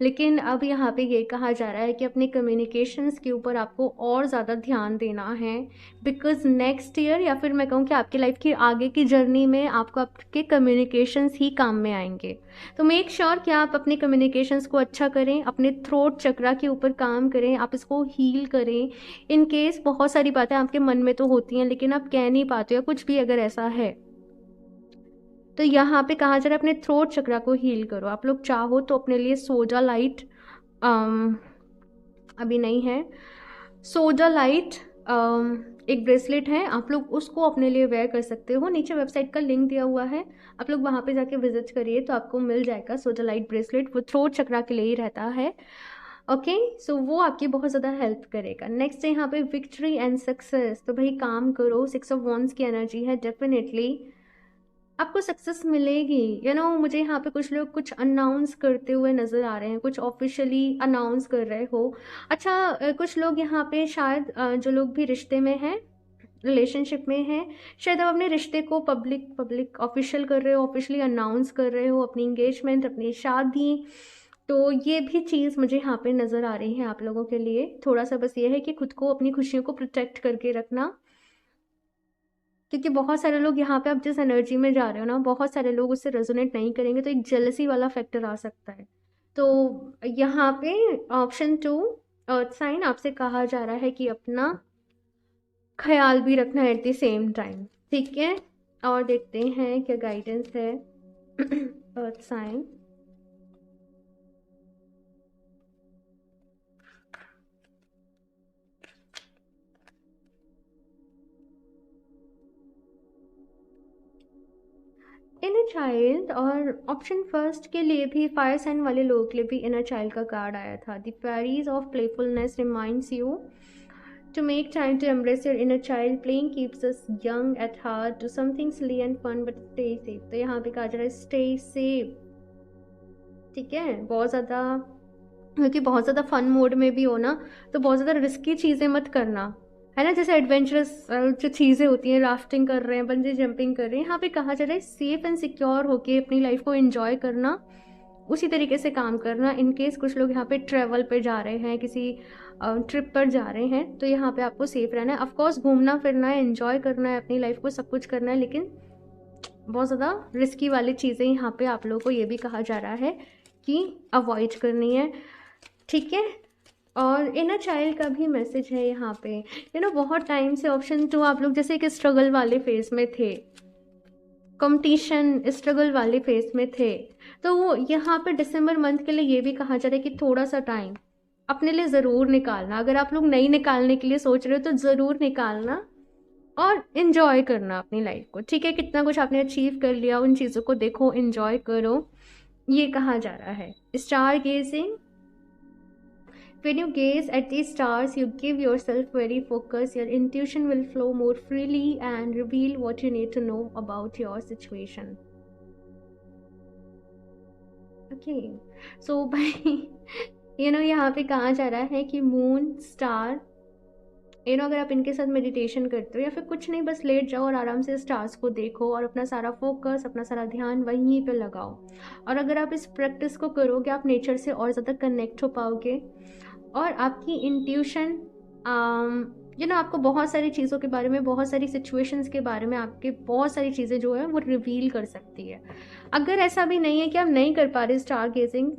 लेकिन अब यहाँ पे ये कहा जा रहा है कि अपने कम्युनिकेशंस के ऊपर आपको और ज़्यादा ध्यान देना है। बिकॉज नेक्स्ट ईयर या फिर मैं कहूँ कि आपकी लाइफ की आगे की जर्नी में आपको आपके कम्युनिकेशंस ही काम में आएंगे। तो मेक श्योर कि आप अपने कम्युनिकेशंस को अच्छा करें, अपने थ्रोट चक्रा के ऊपर काम करें, आप इसको हील करें। इन केस बहुत सारी बातें आपके मन में तो होती हैं लेकिन आप कह नहीं पाते हो, कुछ भी अगर ऐसा है तो यहाँ पे कहा जा रहा है अपने थ्रोट चक्रा को हील करो। आप लोग चाहो तो अपने लिए सोजा लाइट, अभी नहीं है, सोजा लाइट एक ब्रेसलेट है, आप लोग उसको अपने लिए वेयर कर सकते हो। नीचे वेबसाइट का लिंक दिया हुआ है, आप लोग वहाँ पे जाके विजिट करिए तो आपको मिल जाएगा सोजा लाइट ब्रेसलेट। वो थ्रोट चक्रा के लिए ही रहता है। ओके सो वो आपकी बहुत ज़्यादा हेल्प करेगा। नेक्स्ट है यहाँ पे विक्ट्री एंड सक्सेस। तो भाई काम करो, 6 ऑफ वॉन्ड्स की एनर्जी है, डेफिनेटली आपको सक्सेस मिलेगी। मुझे यहाँ पे कुछ लोग कुछ अनाउंस करते हुए नज़र आ रहे हैं, कुछ ऑफिशियली अनाउंस कर रहे हो। अच्छा कुछ लोग यहाँ पे शायद जो लोग भी रिश्ते में हैं, रिलेशनशिप में हैं, शायद आप अपने रिश्ते को पब्लिक ऑफिशियल कर रहे हो, ऑफिशियली अनाउंस कर रहे हो, अपनी इंगेजमेंट, अपनी शादी। तो ये भी चीज़ मुझे यहाँ पे नज़र आ रही है आप लोगों के लिए। थोड़ा सा बस ये है कि खुद को, अपनी खुशियों को प्रोटेक्ट करके रखना, क्योंकि बहुत सारे लोग यहाँ पे आप जिस एनर्जी में जा रहे हो ना, बहुत सारे लोग उससे रेजोनेट नहीं करेंगे, तो एक जेलसी वाला फैक्टर आ सकता है। तो यहाँ पे ऑप्शन 2 अर्थ साइन आपसे कहा जा रहा है कि अपना ख्याल भी रखना एट द सेम टाइम, ठीक है। और देखते हैं क्या गाइडेंस है अर्थ साइन। इनर चाइल्ड, और ऑप्शन फर्स्ट के लिए भी, फायर साइन वाले लोगों के लिए भी इनर चाइल्ड का कार्ड आया था। The fairies of playfulness reminds you to make time to embrace your inner child. Playing keeps us young at heart. Do something silly and fun but stay safe. तो यहाँ पे कहा जा रहा है stay safe, ठीक है। बहुत ज़्यादा, क्योंकि बहुत ज़्यादा फन मोड में भी हो ना, तो बहुत ज़्यादा रिस्की चीज़ें मत करना, है ना। जैसे एडवेंचरस जो चीज़ें होती हैं, राफ्टिंग कर रहे हैं, बंजी जंपिंग कर रहे हैं, यहाँ पे कहा जा रहा है सेफ एंड सिक्योर होके अपनी लाइफ को एंजॉय करना, उसी तरीके से काम करना। इन केस कुछ लोग यहाँ पे ट्रैवल पे जा रहे हैं, किसी ट्रिप पर जा रहे हैं, तो यहाँ पे आपको सेफ रहना है। ऑफकोर्स घूमना फिरना है, एंजॉय करना है अपनी लाइफ को, सब कुछ करना है, लेकिन बहुत ज़्यादा रिस्की वाली चीज़ें यहाँ पे आप लोगों को ये भी कहा जा रहा है कि अवॉइड करनी है, ठीक है। और इनर चाइल्ड का भी मैसेज है यहाँ पे, बहुत टाइम से ऑप्शन 2 आप लोग जैसे एक स्ट्रगल वाले फेज में थे, कंपटीशन स्ट्रगल वाले फेज में थे, तो वो यहाँ पे दिसंबर मंथ के लिए ये भी कहा जा रहा है कि थोड़ा सा टाइम अपने लिए ज़रूर निकालना। अगर आप लोग नहीं निकालने के लिए सोच रहे हो तो ज़रूर निकालना और इन्जॉय करना अपनी लाइफ को, ठीक है। कितना कुछ आपने अचीव कर लिया, उन चीज़ों को देखो, इन्जॉय करो, ये कहा जा रहा है। Star gazing, when you gaze at these stars you give yourself very focus, your intuition will flow more freely and reveal what you need to know about your situation. Okay, so by यहाँ पे कहा जा रहा है कि मून स्टार, अगर आप इनके साथ मेडिटेशन करते हो या फिर कुछ नहीं, बस लेट जाओ और आराम से स्टार्स को देखो और अपना सारा फोकस, अपना सारा ध्यान वहीं पे लगाओ। और अगर आप इस प्रैक्टिस को करोगे आप नेचर से और ज़्यादा कनेक्ट हो पाओगे और आपकी इंट्यूशन आपको बहुत सारी चीज़ों के बारे में, बहुत सारी सिचुएशंस के बारे में आपके बहुत सारी चीज़ें जो है वो रिवील कर सकती है। अगर ऐसा भी नहीं है कि आप नहीं कर पा रहे स्टार गेजिंग,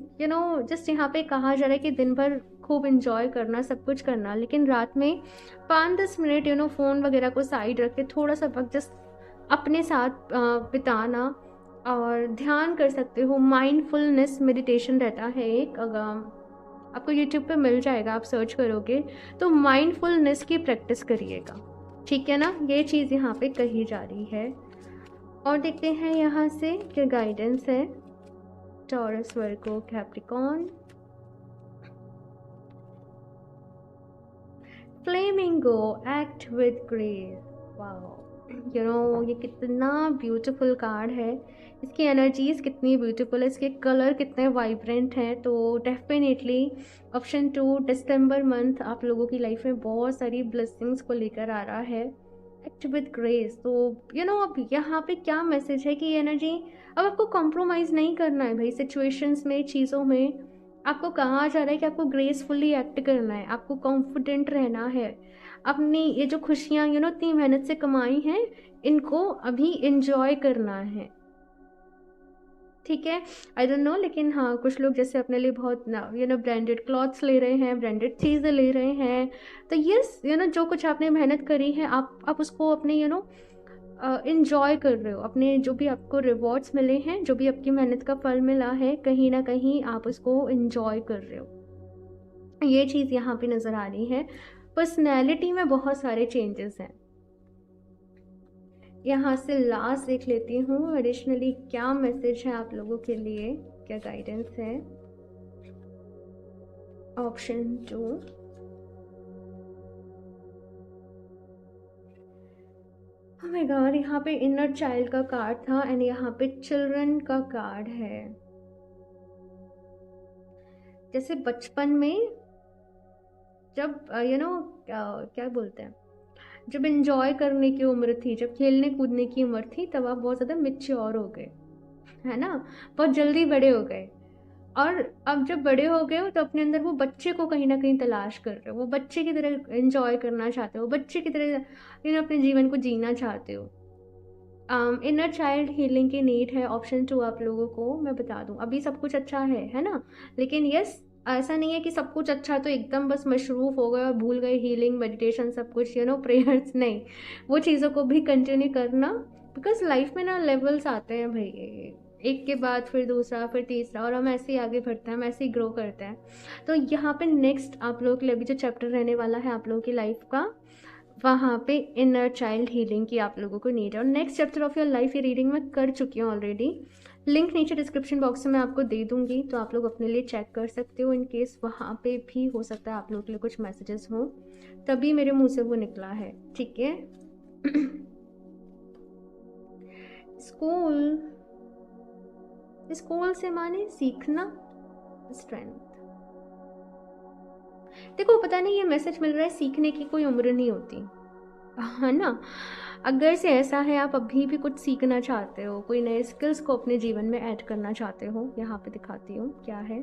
जस्ट यहाँ पे कहा जा रहा है कि दिन भर खूब इंजॉय करना, सब कुछ करना, लेकिन रात में 5-10 मिनट फ़ोन वगैरह को साइड रख के थोड़ा सा वक्त जस्ट अपने साथ बिताना और ध्यान कर सकते हो। माइंडफुलनेस मेडिटेशन रहता है एक, आपको YouTube पे मिल जाएगा, आप सर्च करोगे तो माइंडफुलनेस की प्रैक्टिस करिएगा, ठीक है ना। ये चीज़ यहाँ पे कही जा रही है। और देखते हैं यहाँ से क्या गाइडेंस है taurus, Virgo, Capricorn. Flamingo, act with grace. Wow, ये कितना ब्यूटीफुल कार्ड है, इसकी एनर्जीज कितनी ब्यूटीफुल है, इसके कलर कितने वाइब्रेंट हैं। तो डेफिनेटली ऑप्शन 2 दिसंबर मंथ आप लोगों की लाइफ में बहुत सारी ब्लेसिंग्स को लेकर आ रहा है। एक्ट विद ग्रेस, तो अब यहाँ पे क्या मैसेज है कि ये एनर्जी, अब आपको कॉम्प्रोमाइज़ नहीं करना है भाई सिचुएशंस में, चीज़ों में। आपको कहा जा रहा है कि आपको ग्रेसफुली एक्ट करना है, आपको कॉन्फिडेंट रहना है, अपनी ये जो खुशियाँ इतनी मेहनत से कमाई हैं इनको अभी इंजॉय करना है, ठीक है। आई डोंट नो, लेकिन हाँ कुछ लोग जैसे अपने लिए बहुत ब्रांडेड क्लॉथ्स ले रहे हैं, ब्रांडेड चीज़ें ले रहे हैं, तो यस जो कुछ आपने मेहनत करी है आप उसको अपने इंजॉय कर रहे हो। अपने जो भी आपको रिवॉर्ड्स मिले हैं, जो भी आपकी मेहनत का फल मिला है, कहीं ना कहीं आप उसको इंजॉय कर रहे हो, ये चीज़ यहाँ पे नज़र आ रही है। पर्सनैलिटी में बहुत सारे चेंजेस हैं। यहाँ से लास्ट देख लेती हूँ एडिशनली क्या मैसेज है आप लोगों के लिए, क्या गाइडेंस है। ऑप्शन 2, ओह माय गॉड, यहाँ पे इनर चाइल्ड का कार्ड था एंड यहाँ पे चिल्ड्रन का कार्ड है। जैसे बचपन में जब क्या बोलते हैं, जब एंजॉय करने की उम्र थी, जब खेलने कूदने की उम्र थी, तब आप बहुत ज़्यादा मैच्योर हो गए, है ना, बहुत जल्दी बड़े हो गए। और अब जब बड़े हो गए हो तो अपने अंदर वो बच्चे को कहीं ना कहीं तलाश कर रहे हो, वो बच्चे की तरह एंजॉय करना चाहते हो, बच्चे की तरह अपने जीवन को जीना चाहते हो। इनर चाइल्ड हीलिंग की नीड है। ऑप्शन 2 आप लोगों को मैं बता दूं, अभी सब कुछ अच्छा है ना, लेकिन यस ऐसा नहीं है कि सब कुछ अच्छा तो एकदम बस मशरूफ़ हो गए और भूल गए हीलिंग, मेडिटेशन, सब कुछ प्रेयर्स, नहीं, वो चीज़ों को भी कंटिन्यू करना, बिकॉज लाइफ में ना लेवल्स आते हैं भाई, एक के बाद फिर दूसरा, फिर तीसरा, और हम ऐसे ही आगे बढ़ते हैं, हम ऐसे ही ग्रो करते हैं। तो यहाँ पे नेक्स्ट आप लोगों के लिए अभी जो चैप्टर रहने वाला है आप लोगों की लाइफ का, वहाँ पे इनर चाइल्ड हीलिंग की आप लोगों को नीड है। और next chapter of your life ये रीडिंग मैं कर चुकी हूँ ऑलरेडी, लिंक नीचे डिस्क्रिप्शन बॉक्स में मैं आपको दे दूँगी, तो आप लोग अपने लिए चेक कर सकते हो। इन केस वहाँ पे भी हो सकता है आप लोगों के लिए कुछ मैसेजेस हों, तभी मेरे मुँह से वो निकला है, ठीक है। स्कूल से माने सीखना, स्ट्रेंथ। देखो पता नहीं ये मैसेज मिल रहा है, सीखने की कोई उम्र नहीं होती, है ना। अगर से ऐसा है आप अभी भी कुछ सीखना चाहते हो, कोई नए स्किल्स को अपने जीवन में ऐड करना चाहते हो, यहाँ पे दिखाती हूँ क्या है।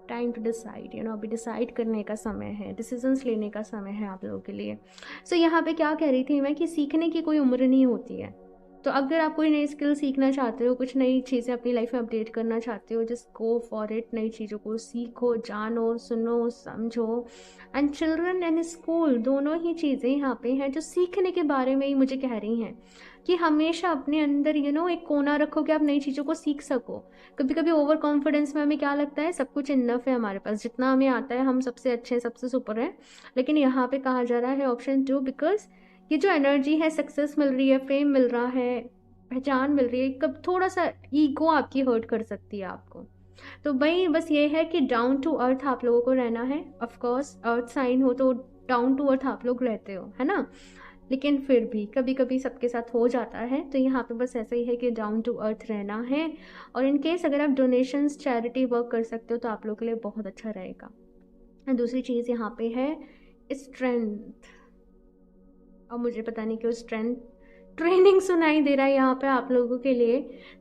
टाइम टू डिसाइड, अभी डिसाइड करने का समय है, डिसीजंस लेने का समय है आप लोगों के लिए। सो यहाँ पे क्या कह रही थी मैं कि सीखने की कोई उम्र नहीं होती है। तो अगर आप कोई नई स्किल सीखना चाहते हो, कुछ नई चीज़ें अपनी लाइफ में अपडेट करना चाहते हो, जस्ट गो फॉर इट। नई चीज़ों को सीखो, जानो, सुनो, समझो। एंड चिल्ड्रन एंड स्कूल दोनों ही चीज़ें यहाँ पे हैं जो सीखने के बारे में ही मुझे कह रही हैं कि हमेशा अपने अंदर एक कोना रखो कि आप नई चीज़ों को सीख सको। कभी कभी ओवर कॉन्फिडेंस में हमें क्या लगता है, सब कुछ इनफ है हमारे पास, जितना हमें आता है हम सबसे अच्छे हैं, सबसे सुपर हैं। लेकिन यहाँ पे कहा जा रहा है ऑप्शन 2, बिकॉज ये जो एनर्जी है, सक्सेस मिल रही है, फेम मिल रहा है, पहचान मिल रही है, कब थोड़ा सा ईगो आपकी हर्ट कर सकती है आपको। तो भाई बस ये है कि डाउन टू अर्थ आप लोगों को रहना है। ऑफ कोर्स अर्थ साइन हो तो डाउन टू अर्थ आप लोग रहते हो, है ना। लेकिन फिर भी कभी कभी सबके साथ हो जाता है। तो यहाँ पे बस ऐसा ही है कि डाउन टू अर्थ रहना है। और इन केस अगर आप डोनेशंस, चैरिटी वर्क कर सकते हो तो आप लोगों के लिए बहुत अच्छा रहेगा। और दूसरी चीज़ यहाँ पे है स्ट्रेंथ। और मुझे पता नहीं क्यों स्ट्रेंथ ट्रेनिंग सुनाई दे रहा है यहाँ पे आप लोगों के लिए।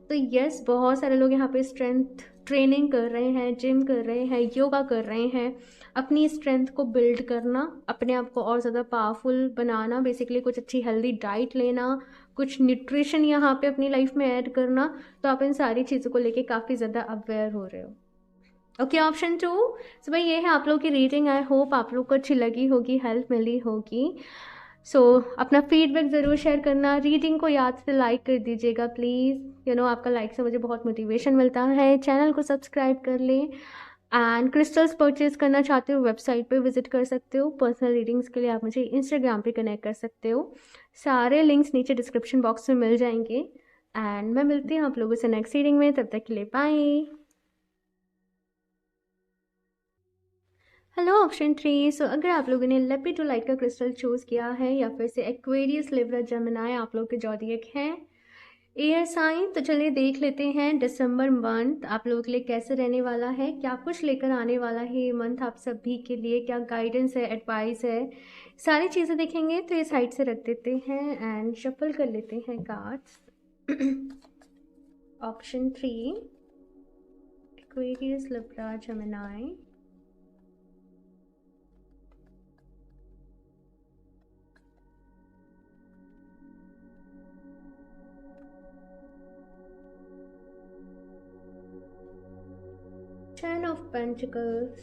तो यस, बहुत सारे लोग यहाँ पे स्ट्रेंथ ट्रेनिंग कर रहे हैं, जिम कर रहे हैं, योगा कर रहे हैं, अपनी स्ट्रेंथ को बिल्ड करना, अपने आप को और ज़्यादा पावरफुल बनाना, बेसिकली कुछ अच्छी हेल्दी डाइट लेना, कुछ न्यूट्रिशन यहाँ पे अपनी लाइफ में ऐड करना। तो आप इन सारी चीज़ों को लेके काफ़ी ज़्यादा अवेयर हो रहे हो। Okay, option 2। सो भाई ये है आप लोग की रीडिंग। आई होप आप लोग को अच्छी लगी होगी, हेल्प मिली होगी। सो अपना फीडबैक ज़रूर शेयर करना। रीडिंग को याद से लाइक कर दीजिएगा प्लीज़। आपका लाइक से मुझे बहुत मोटिवेशन मिलता है। चैनल को सब्सक्राइब कर लें। एंड क्रिस्टल्स परचेज करना चाहते हो, वेबसाइट पे विजिट कर सकते हो। पर्सनल रीडिंग्स के लिए आप मुझे इंस्टाग्राम पे कनेक्ट कर सकते हो। सारे लिंक्स नीचे डिस्क्रिप्शन बॉक्स में मिल जाएंगे। एंड मैं मिलती हूँ आप लोगों से नेक्स्ट रीडिंग में। तब तक के लिए बाय। Hello option 3। सो अगर आप लोगों ने लेपिडोलाइट का क्रिस्टल चूज़ किया है या फिर से एक्वेरियस, लिब्रा, जेमिनी आप लोग के ज़ोडिएक हैं, एयर साइन, तो चलिए देख लेते हैं दिसंबर मंथ आप लोगों के लिए कैसे रहने वाला है, क्या कुछ लेकर आने वाला है ये मंथ आप सभी के लिए, क्या गाइडेंस है, एडवाइस है, सारी चीज़ें देखेंगे। तो ये साइड से रख देते हैं एंड शफल कर लेते हैं cards. Option 3, Aquarius, Libra, Gemini. Ten of Pentacles,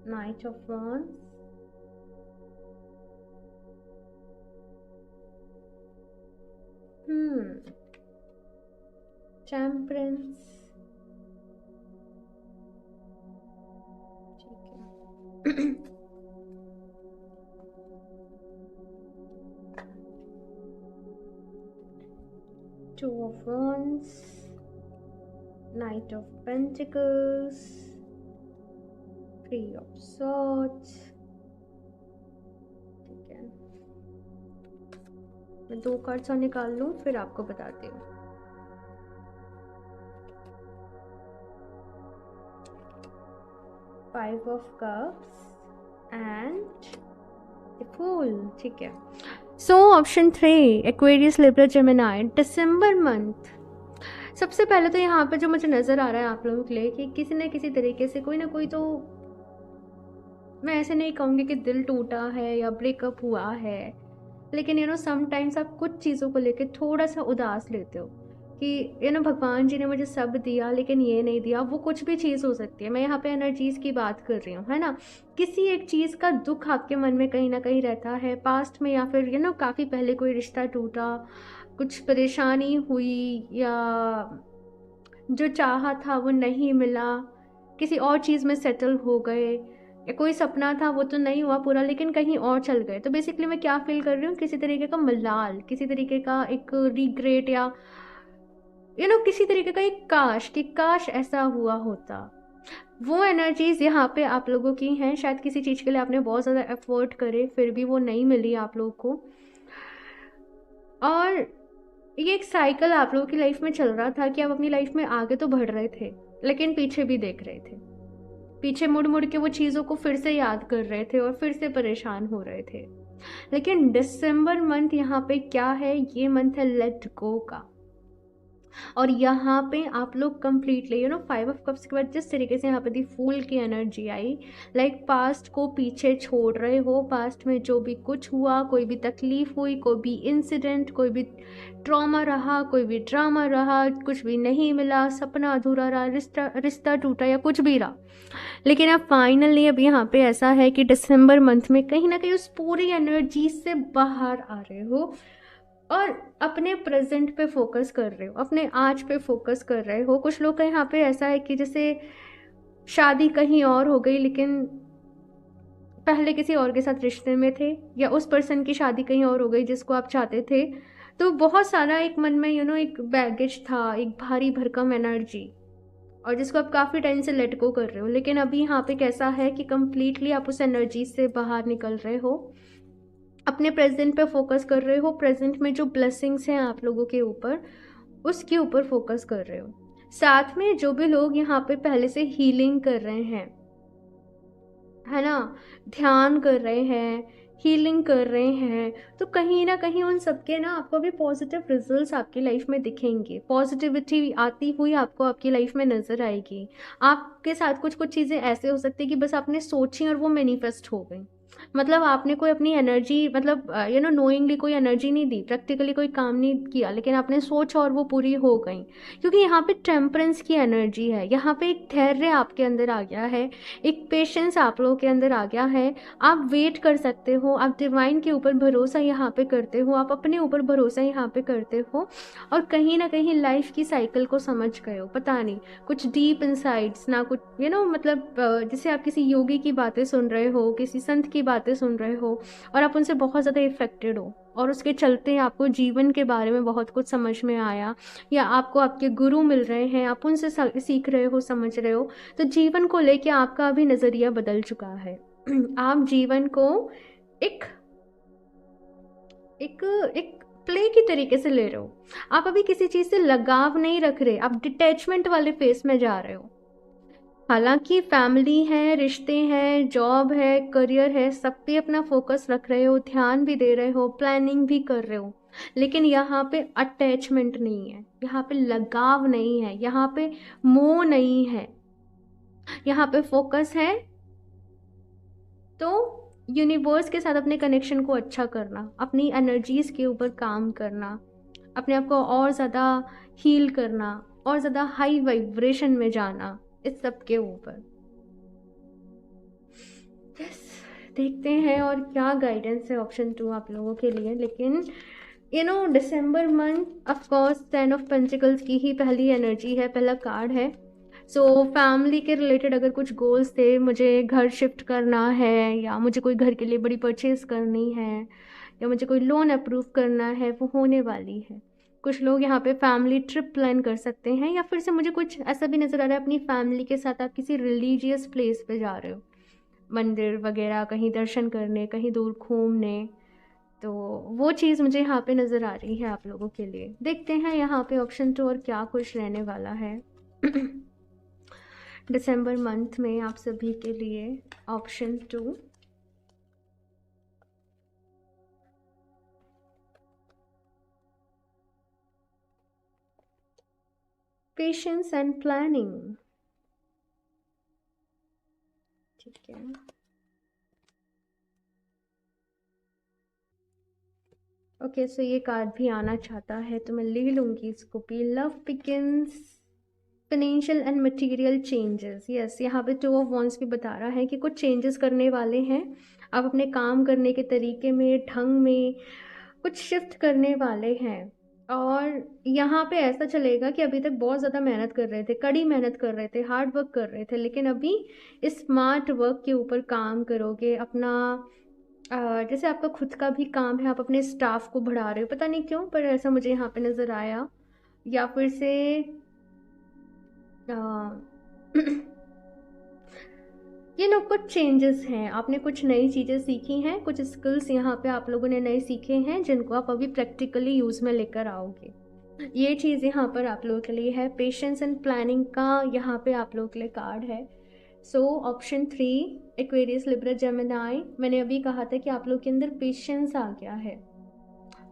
Knight of Wands, Temperance, ठीक है। Two of Wands, Knight of Pentacles, Three of Swords, ठीक है। मैं 2 कार्ड्स और निकाल लूँ फिर आपको बताती हूँ। Five of Cups and the Fool, ठीक है। So option 3, Aquarius, Libra, Gemini, December month. सबसे पहले तो यहाँ पे जो मुझे नज़र आ रहा है आप लोगों के लिए कि किसी न किसी तरीके से कोई ना कोई, तो मैं ऐसे नहीं कहूँगी कि दिल टूटा है या ब्रेकअप हुआ है, लेकिन समटाइम्स आप कुछ चीज़ों को लेके थोड़ा सा उदास लेते हो कि भगवान जी ने मुझे सब दिया लेकिन ये नहीं दिया। वो कुछ भी चीज़ हो सकती है, मैं यहाँ पे एनर्जीज़ की बात कर रही हूँ, है ना। किसी एक चीज़ का दुख आपके मन में कहीं ना कहीं रहता है, पास्ट में या फिर काफ़ी पहले कोई रिश्ता टूटा, कुछ परेशानी हुई, या जो चाहा था वो नहीं मिला, किसी और चीज़ में सेटल हो गए, या कोई सपना था वो तो नहीं हुआ पूरा लेकिन कहीं और चल गए। तो बेसिकली मैं क्या फील कर रही हूँ, किसी तरीके का मलाल, किसी तरीके का एक रिग्रेट, या किसी तरीके का एक काश कि काश ऐसा हुआ होता। वो एनर्जीज यहाँ पे आप लोगों की हैं। शायद किसी चीज़ के लिए आपने बहुत ज़्यादा एफर्ट करे फिर भी वो नहीं मिली आप लोगों को, और ये एक साइकिल आप लोगों की लाइफ में चल रहा था कि आप अपनी लाइफ में आगे तो बढ़ रहे थे लेकिन पीछे भी देख रहे थे, पीछे मुड़ मुड़ के वो चीज़ों को फिर से याद कर रहे थे और फिर से परेशान हो रहे थे। लेकिन दिसंबर मंथ यहाँ पे क्या है, ये मंथ है लेट गो का। और यहाँ पे आप लोग कंप्लीटली 5 ऑफ कप्स के बाद जिस तरीके से यहाँ पे दी फूल की एनर्जी आई, लाइक पास्ट को पीछे छोड़ रहे हो। पास्ट में जो भी कुछ हुआ, कोई भी तकलीफ हुई, कोई भी इंसिडेंट, कोई भी ट्रॉमा रहा, कोई भी ड्रामा रहा, कुछ भी नहीं मिला, सपना अधूरा रहा, रिश्ता रिश्ता टूटा या कुछ भी रहा, लेकिन अब फाइनली अब यहाँ पे ऐसा है कि दिसंबर मंथ में कहीं ना कहीं उस पूरी एनर्जी से बाहर आ रहे हो और अपने प्रेजेंट पे फोकस कर रहे हो, अपने आज पे फोकस कर रहे हो। कुछ लोग का यहाँ पे ऐसा है कि जैसे शादी कहीं और हो गई, लेकिन पहले किसी और के साथ रिश्ते में थे, या उस पर्सन की शादी कहीं और हो गई जिसको आप चाहते थे। तो बहुत सारा एक मन में एक बैगेज था, एक भारी भरकम एनर्जी, और जिसको आप काफ़ी टाइम से लेट गो कर रहे हो। लेकिन अभी यहाँ पे कैसा है कि कंप्लीटली आप उस एनर्जी से बाहर निकल रहे हो, अपने प्रेजेंट पे फोकस कर रहे हो। प्रेजेंट में जो ब्लेसिंग्स हैं आप लोगों के ऊपर, उसके ऊपर फोकस कर रहे हो। साथ में जो भी लोग यहाँ पे पहले से हीलिंग कर रहे हैं, है ना, ध्यान कर रहे हैं, हीलिंग कर रहे हैं, तो कहीं ना कहीं उन सबके ना आपको भी पॉजिटिव रिजल्ट्स आपकी लाइफ में दिखेंगे। पॉजिटिविटी आती हुई आपको आपकी लाइफ में नज़र आएगी। आपके साथ कुछ कुछ चीज़ें ऐसे हो सकती है कि बस आपने सोची और वो मैनिफेस्ट हो गई। मतलब आपने कोई अपनी एनर्जी, मतलब नोइंगली कोई एनर्जी नहीं दी, प्रैक्टिकली कोई काम नहीं किया, लेकिन आपने सोचा और वो पूरी हो गई। क्योंकि यहाँ पे टेम्परेंस की एनर्जी है, यहाँ पे एक धैर्य आपके अंदर आ गया है, एक पेशेंस आप लोगों के अंदर आ गया है। आप वेट कर सकते हो, आप डिवाइन के ऊपर भरोसा यहाँ पे करते हो, आप अपने ऊपर भरोसा यहाँ पे करते हो, और कहीं ना कहीं लाइफ की साइकिल को समझ गए हो। पता नहीं, कुछ डीप इनसाइट्स ना, कुछ मतलब जैसे आप किसी योगी की बातें सुन रहे हो, किसी संत की बातें सुन रहे हो, और आप उनसे बहुत ज़्यादा इफेक्टेड हो, और उसके चलते आपको जीवन के बारे में बहुत कुछ समझ में आया, या आपको आपके गुरु मिल रहे हैं, आप उनसे सीख रहे हो, समझ रहे हो, तो जीवन को लेके आपका अभी नज़रिया बदल चुका है। आप जीवन को एक एक एक प्ले की तरीके से ले रहे हो। आप अभी किसी चीज़ से लगाव नहीं रख रहे, आप डिटैचमेंट वाले फेस में जा रहे हो। हालांकि फैमिली है, रिश्ते हैं, जॉब है, करियर है, सब पे अपना फोकस रख रहे हो, ध्यान भी दे रहे हो, प्लानिंग भी कर रहे हो, लेकिन यहाँ पे अटैचमेंट नहीं है, यहाँ पे लगाव नहीं है, यहाँ पे मोह नहीं है, यहाँ पे फोकस है। तो यूनिवर्स के साथ अपने कनेक्शन को अच्छा करना, अपनी एनर्जीज़ के ऊपर काम करना, अपने आप को और ज़्यादा हील करना, और ज़्यादा हाई वाइब्रेशन में जाना, इस सब के ऊपर। देखते हैं और क्या गाइडेंस है ऑप्शन 2 आप लोगों के लिए। लेकिन December month of course 10 of pentacles की ही पहली एनर्जी है, पहला कार्ड है। सो फैमिली के रिलेटेड अगर कुछ गोल्स थे, मुझे घर शिफ्ट करना है, या मुझे कोई घर के लिए बड़ी परचेज़ करनी है, या मुझे कोई लोन अप्रूव करना है, वो होने वाली है। कुछ लोग यहाँ पे फैमिली ट्रिप प्लान कर सकते हैं, या फिर से मुझे कुछ ऐसा भी नज़र आ रहा है अपनी फैमिली के साथ आप किसी रिलीजियस प्लेस पे जा रहे हो, मंदिर वगैरह, कहीं दर्शन करने, कहीं दूर घूमने। तो वो चीज़ मुझे यहाँ पे नज़र आ रही है आप लोगों के लिए। देखते हैं यहाँ पे ऑप्शन 2 और क्या कुछ रहने वाला है दिसंबर मंथ में आप सभी के लिए। Option 2, patience and planning. ठीक है, ओके, सो ये कार्ड भी आना चाहता है तो मैं ले लूँगी इसको भी। Love begins, financial and material changes. Yes, यहाँ पे 2 ऑफ वॉन्ड्स भी बता रहा है कि कुछ चेंजेस करने वाले हैं। आप अपने काम करने के तरीके में, ढंग में कुछ शिफ्ट करने वाले हैं। और यहाँ पे ऐसा चलेगा कि अभी तक बहुत ज़्यादा मेहनत कर रहे थे, कड़ी मेहनत कर रहे थे, हार्ड वर्क कर रहे थे, लेकिन अभी स्मार्ट वर्क के ऊपर काम करोगे। अपना जैसे आपका खुद का भी काम है, आप अपने स्टाफ को बढ़ा रहे हो, पता नहीं क्यों, पर ऐसा मुझे यहाँ पे नज़र आया। या फिर से कुछ चेंजेस हैं, आपने कुछ नई चीज़ें सीखी हैं, कुछ स्किल्स यहाँ पे आप लोगों ने नए सीखे हैं, जिनको आप अभी प्रैक्टिकली यूज़ में लेकर आओगे। ये चीज़ यहाँ पर आप लोगों के लिए है। पेशेंस एंड प्लानिंग का यहाँ पे आप लोगों के लिए कार्ड है। So option 3, Aquarius, Libra, Gemini. मैंने अभी कहा था कि आप लोग के अंदर पेशेंस आ गया है,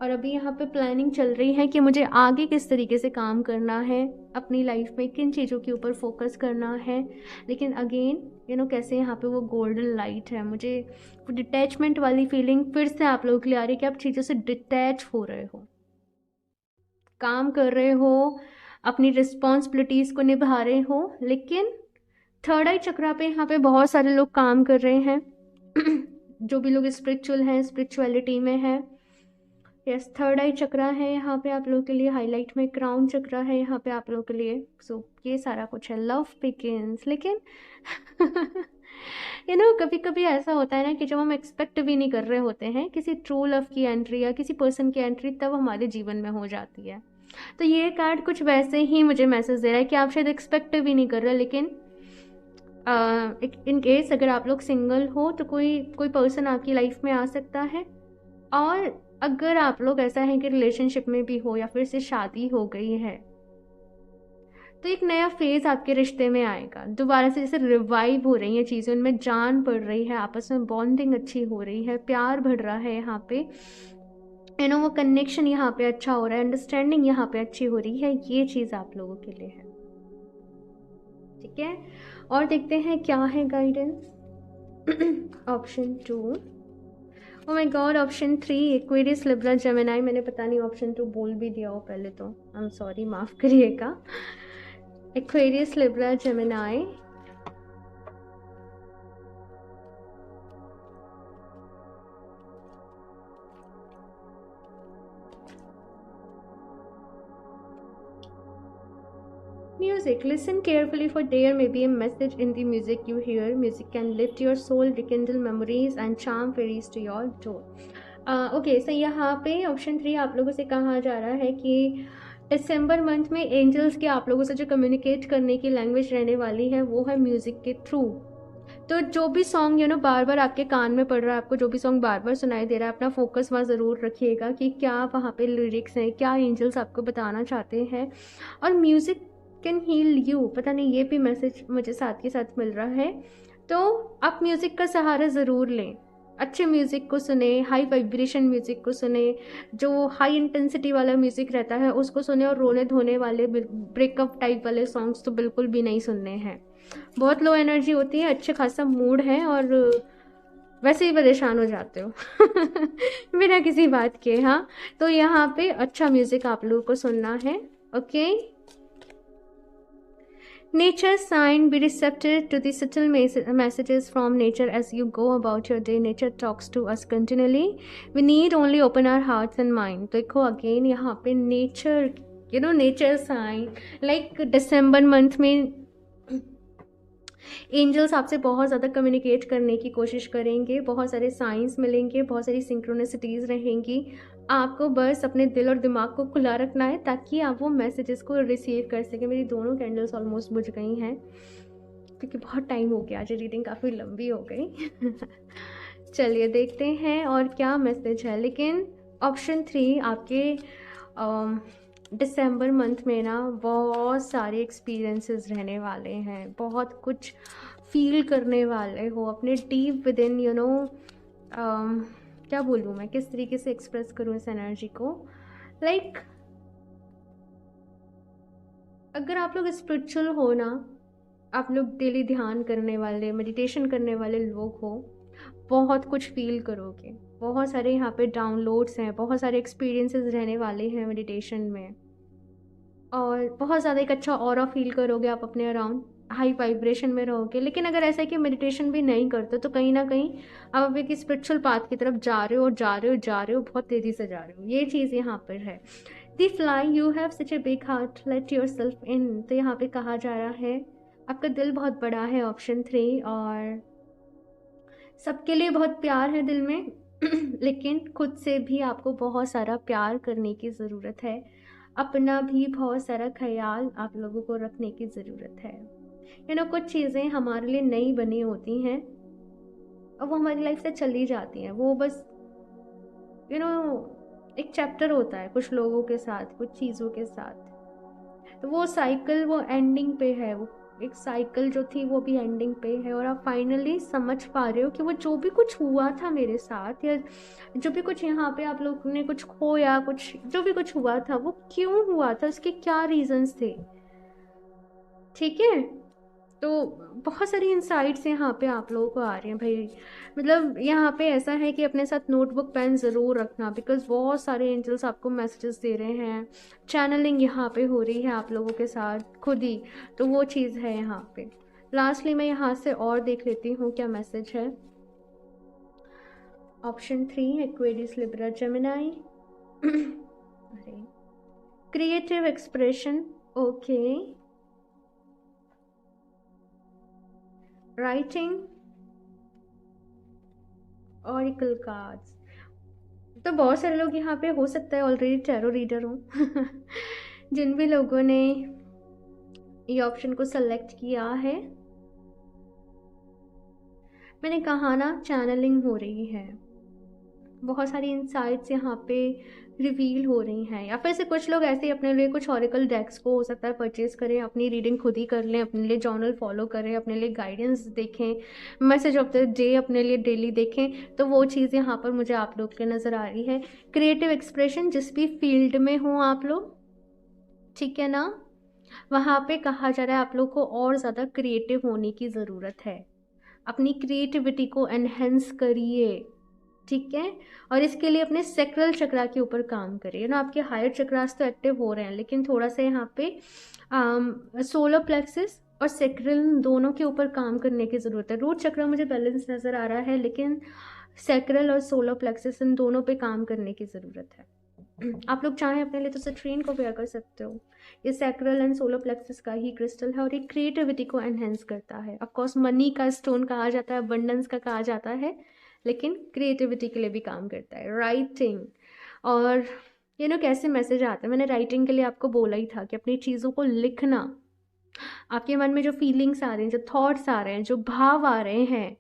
और अभी यहाँ पे प्लानिंग चल रही है कि मुझे आगे किस तरीके से काम करना है, अपनी लाइफ में किन चीज़ों के ऊपर फोकस करना है। लेकिन अगेन कैसे यहाँ पे वो गोल्डन लाइट है, मुझे वो डिटैचमेंट वाली फीलिंग फिर से आप लोगों के लिए आ रही है कि आप चीज़ों से डिटैच हो रहे हो, काम कर रहे हो, अपनी रिस्पॉन्सिबिलिटीज़ को निभा रहे हो। लेकिन थर्ड आई चक्रा पे यहाँ पे बहुत सारे लोग काम कर रहे हैं जो भी लोग स्पिरिचुअल हैं, स्पिरिचुअलिटी में है। यस, थर्ड आई चक्रा है यहाँ पे आप लोगों के लिए, हाईलाइट में क्राउन चक्रा है यहाँ पे आप लोगों के लिए। सो ये सारा कुछ है, लव बिगिंस। लेकिन कभी कभी ऐसा होता है ना कि जब हम एक्सपेक्ट भी नहीं कर रहे होते हैं किसी ट्रू लव की एंट्री या किसी पर्सन की एंट्री, तब हमारे जीवन में हो जाती है। तो ये कार्ड कुछ वैसे ही मुझे मैसेज दे रहा है कि आप शायद एक्सपेक्ट भी नहीं कर रहे, लेकिन इन केस अगर आप लोग सिंगल हो तो कोई पर्सन आपकी लाइफ में आ सकता है। और अगर आप लोग ऐसा है कि रिलेशनशिप में भी हो या फिर से शादी हो गई है, तो एक नया फेज आपके रिश्ते में आएगा, दोबारा से जैसे रिवाइव हो रही हैं चीज़ें, उनमें जान पड़ रही है, आपस में बॉन्डिंग अच्छी हो रही है, प्यार बढ़ रहा है यहाँ पे, वो कनेक्शन यहाँ पे अच्छा हो रहा है, अंडरस्टैंडिंग यहाँ पे अच्छी हो रही है। ये चीज़ आप लोगों के लिए है, ठीक है। और देखते हैं क्या है guidance. Option 2, oh my God, option 3 Aquarius, Libra, Gemini. मैंने पता नहीं ऑप्शन 2 बोल भी दिया हो पहले, तो आई एम सॉरी, माफ़ करिएगा। Aquarius, Libra, Gemini. Music. Listen carefully, for there may be a message in the music you hear. Music can lift your soul, rekindle memories and charm fairies to your door. Okay, so यहाँ पे ऑप्शन 3 आप लोगों से कहा जा रहा है कि दिसंबर मंथ में एंजल्स के आप लोगों से जो कम्युनिकेट करने की लैंग्वेज रहने वाली है वो है म्यूज़िक के थ्रू। तो जो भी सॉन्ग बार बार आपके कान में पड़ रहा है, आपको जो भी सॉन्ग बार बार सुनाई दे रहा है, अपना फोकस वहाँ ज़रूर रखिएगा कि क्या वहाँ पे लिरिक्स हैं, क्या एंजल्स आपको बताना चाहते हैं। और म्यूज़िक कैन हील यू, पता नहीं, ये भी मैसेज मुझे साथ के साथ मिल रहा है। तो आप म्यूज़िक का सहारा ज़रूर लें, अच्छे म्यूज़िक को सुने, हाई वाइब्रेशन म्यूज़िक को सुने, जो हाई इंटेंसिटी वाला म्यूज़िक रहता है उसको सुने, और रोने धोने वाले ब्रेकअप टाइप वाले सॉन्ग्स तो बिल्कुल भी नहीं सुनने हैं। बहुत लो एनर्जी होती है, अच्छे खासा मूड है और वैसे ही परेशान हो जाते हो बिना किसी बात के। हाँ, तो यहाँ पे अच्छा म्यूज़िक आप लोगों को सुनना है। Okay, Nature sign, be receptive to the subtle messages from nature as you go about your day. Nature talks to us continually. We need only open our hearts and mind. देखो अगेन यहाँ पे नेचर, नेचर साइन, लाइक दिसंबर मंथ में एंजल्स आपसे बहुत ज़्यादा कम्युनिकेट करने की कोशिश करेंगे, बहुत सारे साइंस मिलेंगे, बहुत सारी सिंक्रोनिसिटीज़ रहेंगी। आपको बस अपने दिल और दिमाग को खुला रखना है ताकि आप वो मैसेजेस को रिसीव कर सकें। मेरी दोनों कैंडल्स ऑलमोस्ट बुझ गई हैं क्योंकि बहुत टाइम हो गया, आज रीडिंग काफ़ी लंबी हो गई चलिए देखते हैं और क्या मैसेज है। लेकिन ऑप्शन 3 आपके दिसंबर मंथ में ना बहुत सारे एक्सपीरियंसेस रहने वाले हैं, बहुत कुछ फील करने वाले हो अपने डीप विद इन, क्या बोलूँ मैं, किस तरीके से एक्सप्रेस करूँ इस एनर्जी को। लाइक अगर आप लोग स्पिरिचुअल हो ना, आप लोग डेली ध्यान करने वाले, मेडिटेशन करने वाले लोग हो, बहुत कुछ फील करोगे। बहुत सारे यहाँ पे डाउनलोड्स हैं, बहुत सारे एक्सपीरियंसेस रहने वाले हैं मेडिटेशन में, और बहुत ज़्यादा एक अच्छा ऑरा फील करोगे आप अपने अराउंड, हाई वाइब्रेशन में रहोगे। लेकिन अगर ऐसा है कि मेडिटेशन भी नहीं करते तो कहीं ना कहीं आप एक स्पिरिचुअल पाथ की तरफ जा रहे हो, बहुत तेज़ी से जा रहे हो। ये चीज़ यहाँ पर है। The fly, you have such a big heart, let yourself in. तो यहाँ पे कहा जा रहा है आपका दिल बहुत बड़ा है, ऑप्शन 3, और सबके लिए बहुत प्यार है दिल में लेकिन खुद से भी आपको बहुत सारा प्यार करने की ज़रूरत है, अपना भी बहुत सारा ख्याल आप लोगों को रखने की ज़रूरत है। कुछ चीज़ें हमारे लिए नई बनी होती हैं और वो हमारी लाइफ से चली जाती हैं, वो बस एक चैप्टर होता है कुछ लोगों के साथ, कुछ चीज़ों के साथ, तो वो साइकिल वो एंडिंग पे है, वो एक साइकिल जो थी वो भी एंडिंग पे है, और आप फाइनली समझ पा रहे हो कि वो जो भी कुछ हुआ था मेरे साथ, या जो भी कुछ यहाँ पे आप लोगों ने कुछ खोया, कुछ जो भी कुछ हुआ था वो क्यों हुआ था, उसके क्या रीजंस थे। ठीक है, तो बहुत सारी इंसाइट्स यहाँ पे आप लोगों को आ रहे हैं भाई। मतलब यहाँ पे ऐसा है कि अपने साथ नोटबुक पेन ज़रूर रखना, बिकॉज बहुत सारे एंजल्स आपको मैसेजेस दे रहे हैं। चैनलिंग यहाँ पे हो रही है आप लोगों के साथ खुद ही, तो वो चीज़ है यहाँ पे। लास्टली मैं यहाँ से और देख लेती हूँ क्या मैसेज है। Option 3 Aquarius Libra Gemini. अरे, creative expression, okay, writing, oracle cards. तो बहुत सारे लोग यहाँ पे हो सकता है ऑलरेडी टैरो रीडर हो। जिन भी लोगों ने ये ऑप्शन को सेलेक्ट किया है, मैंने कहा ना चैनलिंग हो रही है, बहुत सारी इंसाइट्स यहाँ पे रिवील हो रही हैं। या फिर से कुछ लोग ऐसे ही अपने लिए कुछ ऑरिकल डेक्स को हो सकता है परचेज करें, अपनी रीडिंग खुद ही कर लें, अपने लिए जर्नल फॉलो करें, अपने लिए गाइडेंस देखें, मैसेज ऑफ द डे अपने लिए डेली देखें। तो वो चीज़ यहाँ पर मुझे आप लोग के नज़र आ रही है। क्रिएटिव एक्सप्रेशन जिस भी फील्ड में हो आप लोग, ठीक है ना, वहाँ पे कहा जा रहा है आप लोग को और ज़्यादा क्रिएटिव होने की ज़रूरत है। अपनी क्रिएटिविटी को एनहेंस करिए, ठीक है, और इसके लिए अपने सेक्रल चक्रा के ऊपर काम करिए ना। आपके हायर चक्रास तो एक्टिव हो रहे हैं, लेकिन थोड़ा सा यहाँ पे सोलर प्लेक्सिस और सेक्रल दोनों के ऊपर काम करने की ज़रूरत है। रूट चक्र मुझे बैलेंस नज़र आ रहा है, लेकिन सेक्रल और सोलर प्लेक्सिस इन दोनों पे काम करने की ज़रूरत है। आप लोग चाहें अपने लिए तो सिट्रीन को वेयर कर सकते हो। ये सैक्रल एंड सोलर प्लेक्सिस का ही क्रिस्टल है और ये क्रिएटिविटी को एनहेंस करता है। ऑफकोर्स मनी का स्टोन कहा जाता है, अबंडेंस का कहा जाता है, लेकिन क्रिएटिविटी के लिए भी काम करता है। राइटिंग, और कैसे मैसेज आते हैं, मैंने राइटिंग के लिए आपको बोला ही था कि अपनी चीज़ों को लिखना। आपके मन में जो फीलिंग्स आ रहे हैं, जो थॉट्स आ रहे हैं, जो भाव आ रहे हैं,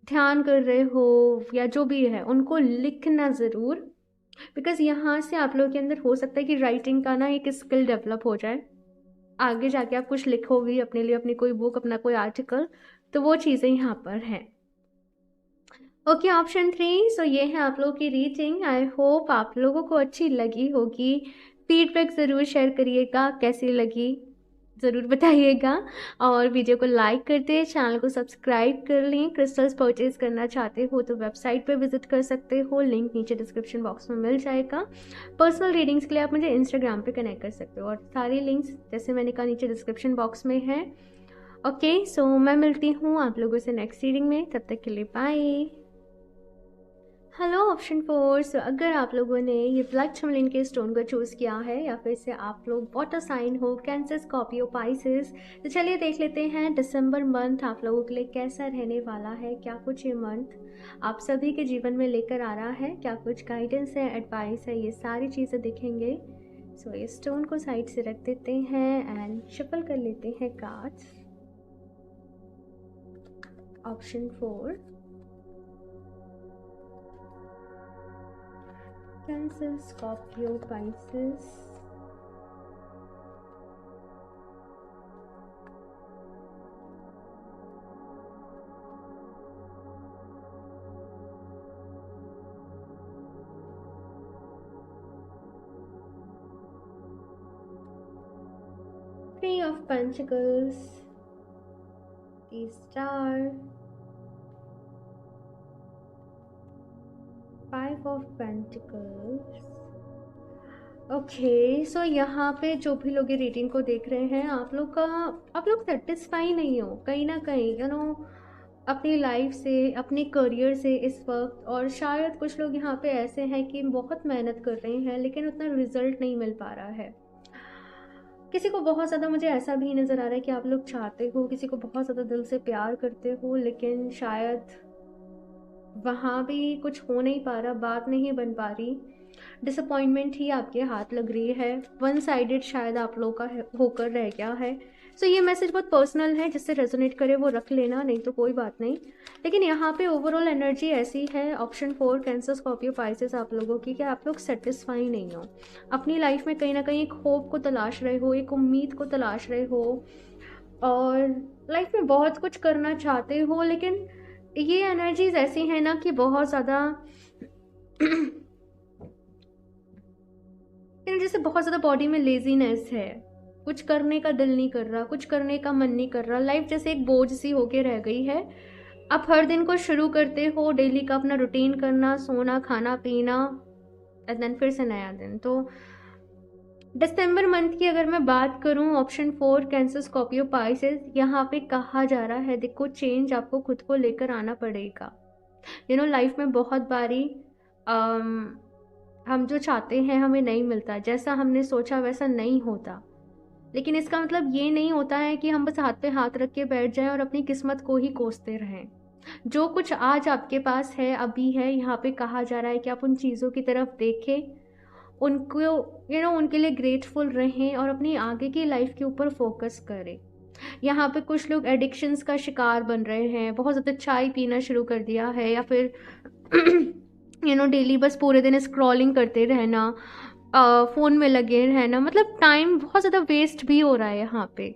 ध्यान कर रहे हो या जो भी है, उनको लिखना ज़रूर। बिकॉज यहाँ से आप लोगों के अंदर हो सकता है कि राइटिंग का ना एक स्किल डेवलप हो जाए। आगे जाके आप कुछ लिखोगे अपने लिए, अपनी कोई बुक, अपना कोई आर्टिकल, तो वो चीज़ें यहाँ पर हैं। Okay, option 3। सो ये है आप लोगों की रीडिंग। आई होप आप लोगों को अच्छी लगी होगी। फीडबैक ज़रूर शेयर करिएगा, कैसी लगी ज़रूर बताइएगा, और वीडियो को लाइक कर दें, चैनल को सब्सक्राइब कर लें। क्रिस्टल्स परचेज करना चाहते हो तो वेबसाइट पर विजिट कर सकते हो, लिंक नीचे डिस्क्रिप्शन बॉक्स में मिल जाएगा। पर्सनल रीडिंग्स के लिए आप मुझे इंस्टाग्राम पे कनेक्ट कर सकते हो, और सारी लिंक्स जैसे मैंने कहा नीचे डिस्क्रिप्शन बॉक्स में है। ओके, सो मैं मिलती हूँ आप लोगों से नेक्स्ट रीडिंग में, तब तक के लिए बाय। Hello option 4। सो अगर आप लोगों ने ये ब्लैक टर्मलिन के स्टोन को चूज़ किया है, या फिर से आप लोग वाटर साइन हो, कैंसर, स्कॉर्पियो, पाइसेस, तो चलिए देख लेते हैं दिसंबर मंथ आप लोगों के लिए कैसा रहने वाला है। क्या कुछ ये मंथ आप सभी के जीवन में लेकर आ रहा है, क्या कुछ गाइडेंस है, एडवाइस है, ये सारी चीज़ें दिखेंगे। सो ये स्टोन को साइड से रख देते हैं एंड शफल कर लेते हैं cards. Option 4 Cancer, Scorpio, Pisces, Three of Pentacles, the Star, Five of Pentacles। Okay, so यहाँ पे जो भी लोग ये रीडिंग को देख रहे हैं, आप लोग सेटिस्फाई नहीं हो कहीं ना कहीं, अपनी लाइफ से, अपने करियर से इस वक्त। और शायद कुछ लोग यहाँ पे ऐसे हैं कि बहुत मेहनत कर रहे हैं, लेकिन उतना रिजल्ट नहीं मिल पा रहा है। किसी को बहुत ज़्यादा, मुझे ऐसा भी नज़र आ रहा है कि आप लोग चाहते हो, किसी को बहुत ज़्यादा दिल से प्यार करते हो, लेकिन शायद वहाँ भी कुछ हो नहीं पा रहा, बात नहीं बन पा रही, डिसअपॉइंटमेंट ही आपके हाथ लग रही है। वन साइडेड शायद आप लोग का होकर रह गया है। सो ये मैसेज बहुत पर्सनल है, जिससे रेजोनेट करे वो रख लेना, नहीं तो कोई बात नहीं। लेकिन यहाँ पे ओवरऑल एनर्जी ऐसी है, ऑप्शन 4 कैंसर, स्कॉर्पियो, पाइसेस, आप लोगों की, कि आप लोग सेटिस्फाई नहीं हो अपनी लाइफ में। कहीं ना कहीं एक होप को तलाश रहे हो, एक उम्मीद को तलाश रहे हो, और लाइफ में बहुत कुछ करना चाहते हो, लेकिन ये एनर्जीज ऐसी हैं ना कि बहुत ज़्यादा जैसे बहुत ज़्यादा बॉडी में लेजीनेस है, कुछ करने का दिल नहीं कर रहा, कुछ करने का मन नहीं कर रहा, लाइफ जैसे एक बोझ सी होके रह गई है। आप हर दिन को शुरू करते हो डेली का अपना रूटीन करना, सोना, खाना पीना, एंड देन फिर से नया दिन। तो दिसंबर मंथ की अगर मैं बात करूं, ऑप्शन 4 कैंसर, स्कॉर्पियो, पाइसेस, यहाँ पे कहा जा रहा है देखो चेंज आपको खुद को लेकर आना पड़ेगा। लाइफ में बहुत बारी हम जो चाहते हैं हमें नहीं मिलता, जैसा हमने सोचा वैसा नहीं होता। लेकिन इसका मतलब ये नहीं होता है कि हम बस हाथ पे हाथ रख के बैठ जाएं और अपनी किस्मत को ही कोसते रहें। जो कुछ आज आपके पास है, अभी है, यहाँ पे कहा जा रहा है कि आप उन चीज़ों की तरफ देखें, उनको उनके लिए ग्रेटफुल रहें और अपनी आगे की लाइफ के ऊपर फोकस करें। यहाँ पे कुछ लोग एडिक्शंस का शिकार बन रहे हैं, बहुत ज़्यादा चाय पीना शुरू कर दिया है, या फिर डेली बस पूरे दिन स्क्रॉलिंग करते रहना, फ़ोन में लगे रहना, मतलब टाइम बहुत ज़्यादा वेस्ट भी हो रहा है यहाँ पे।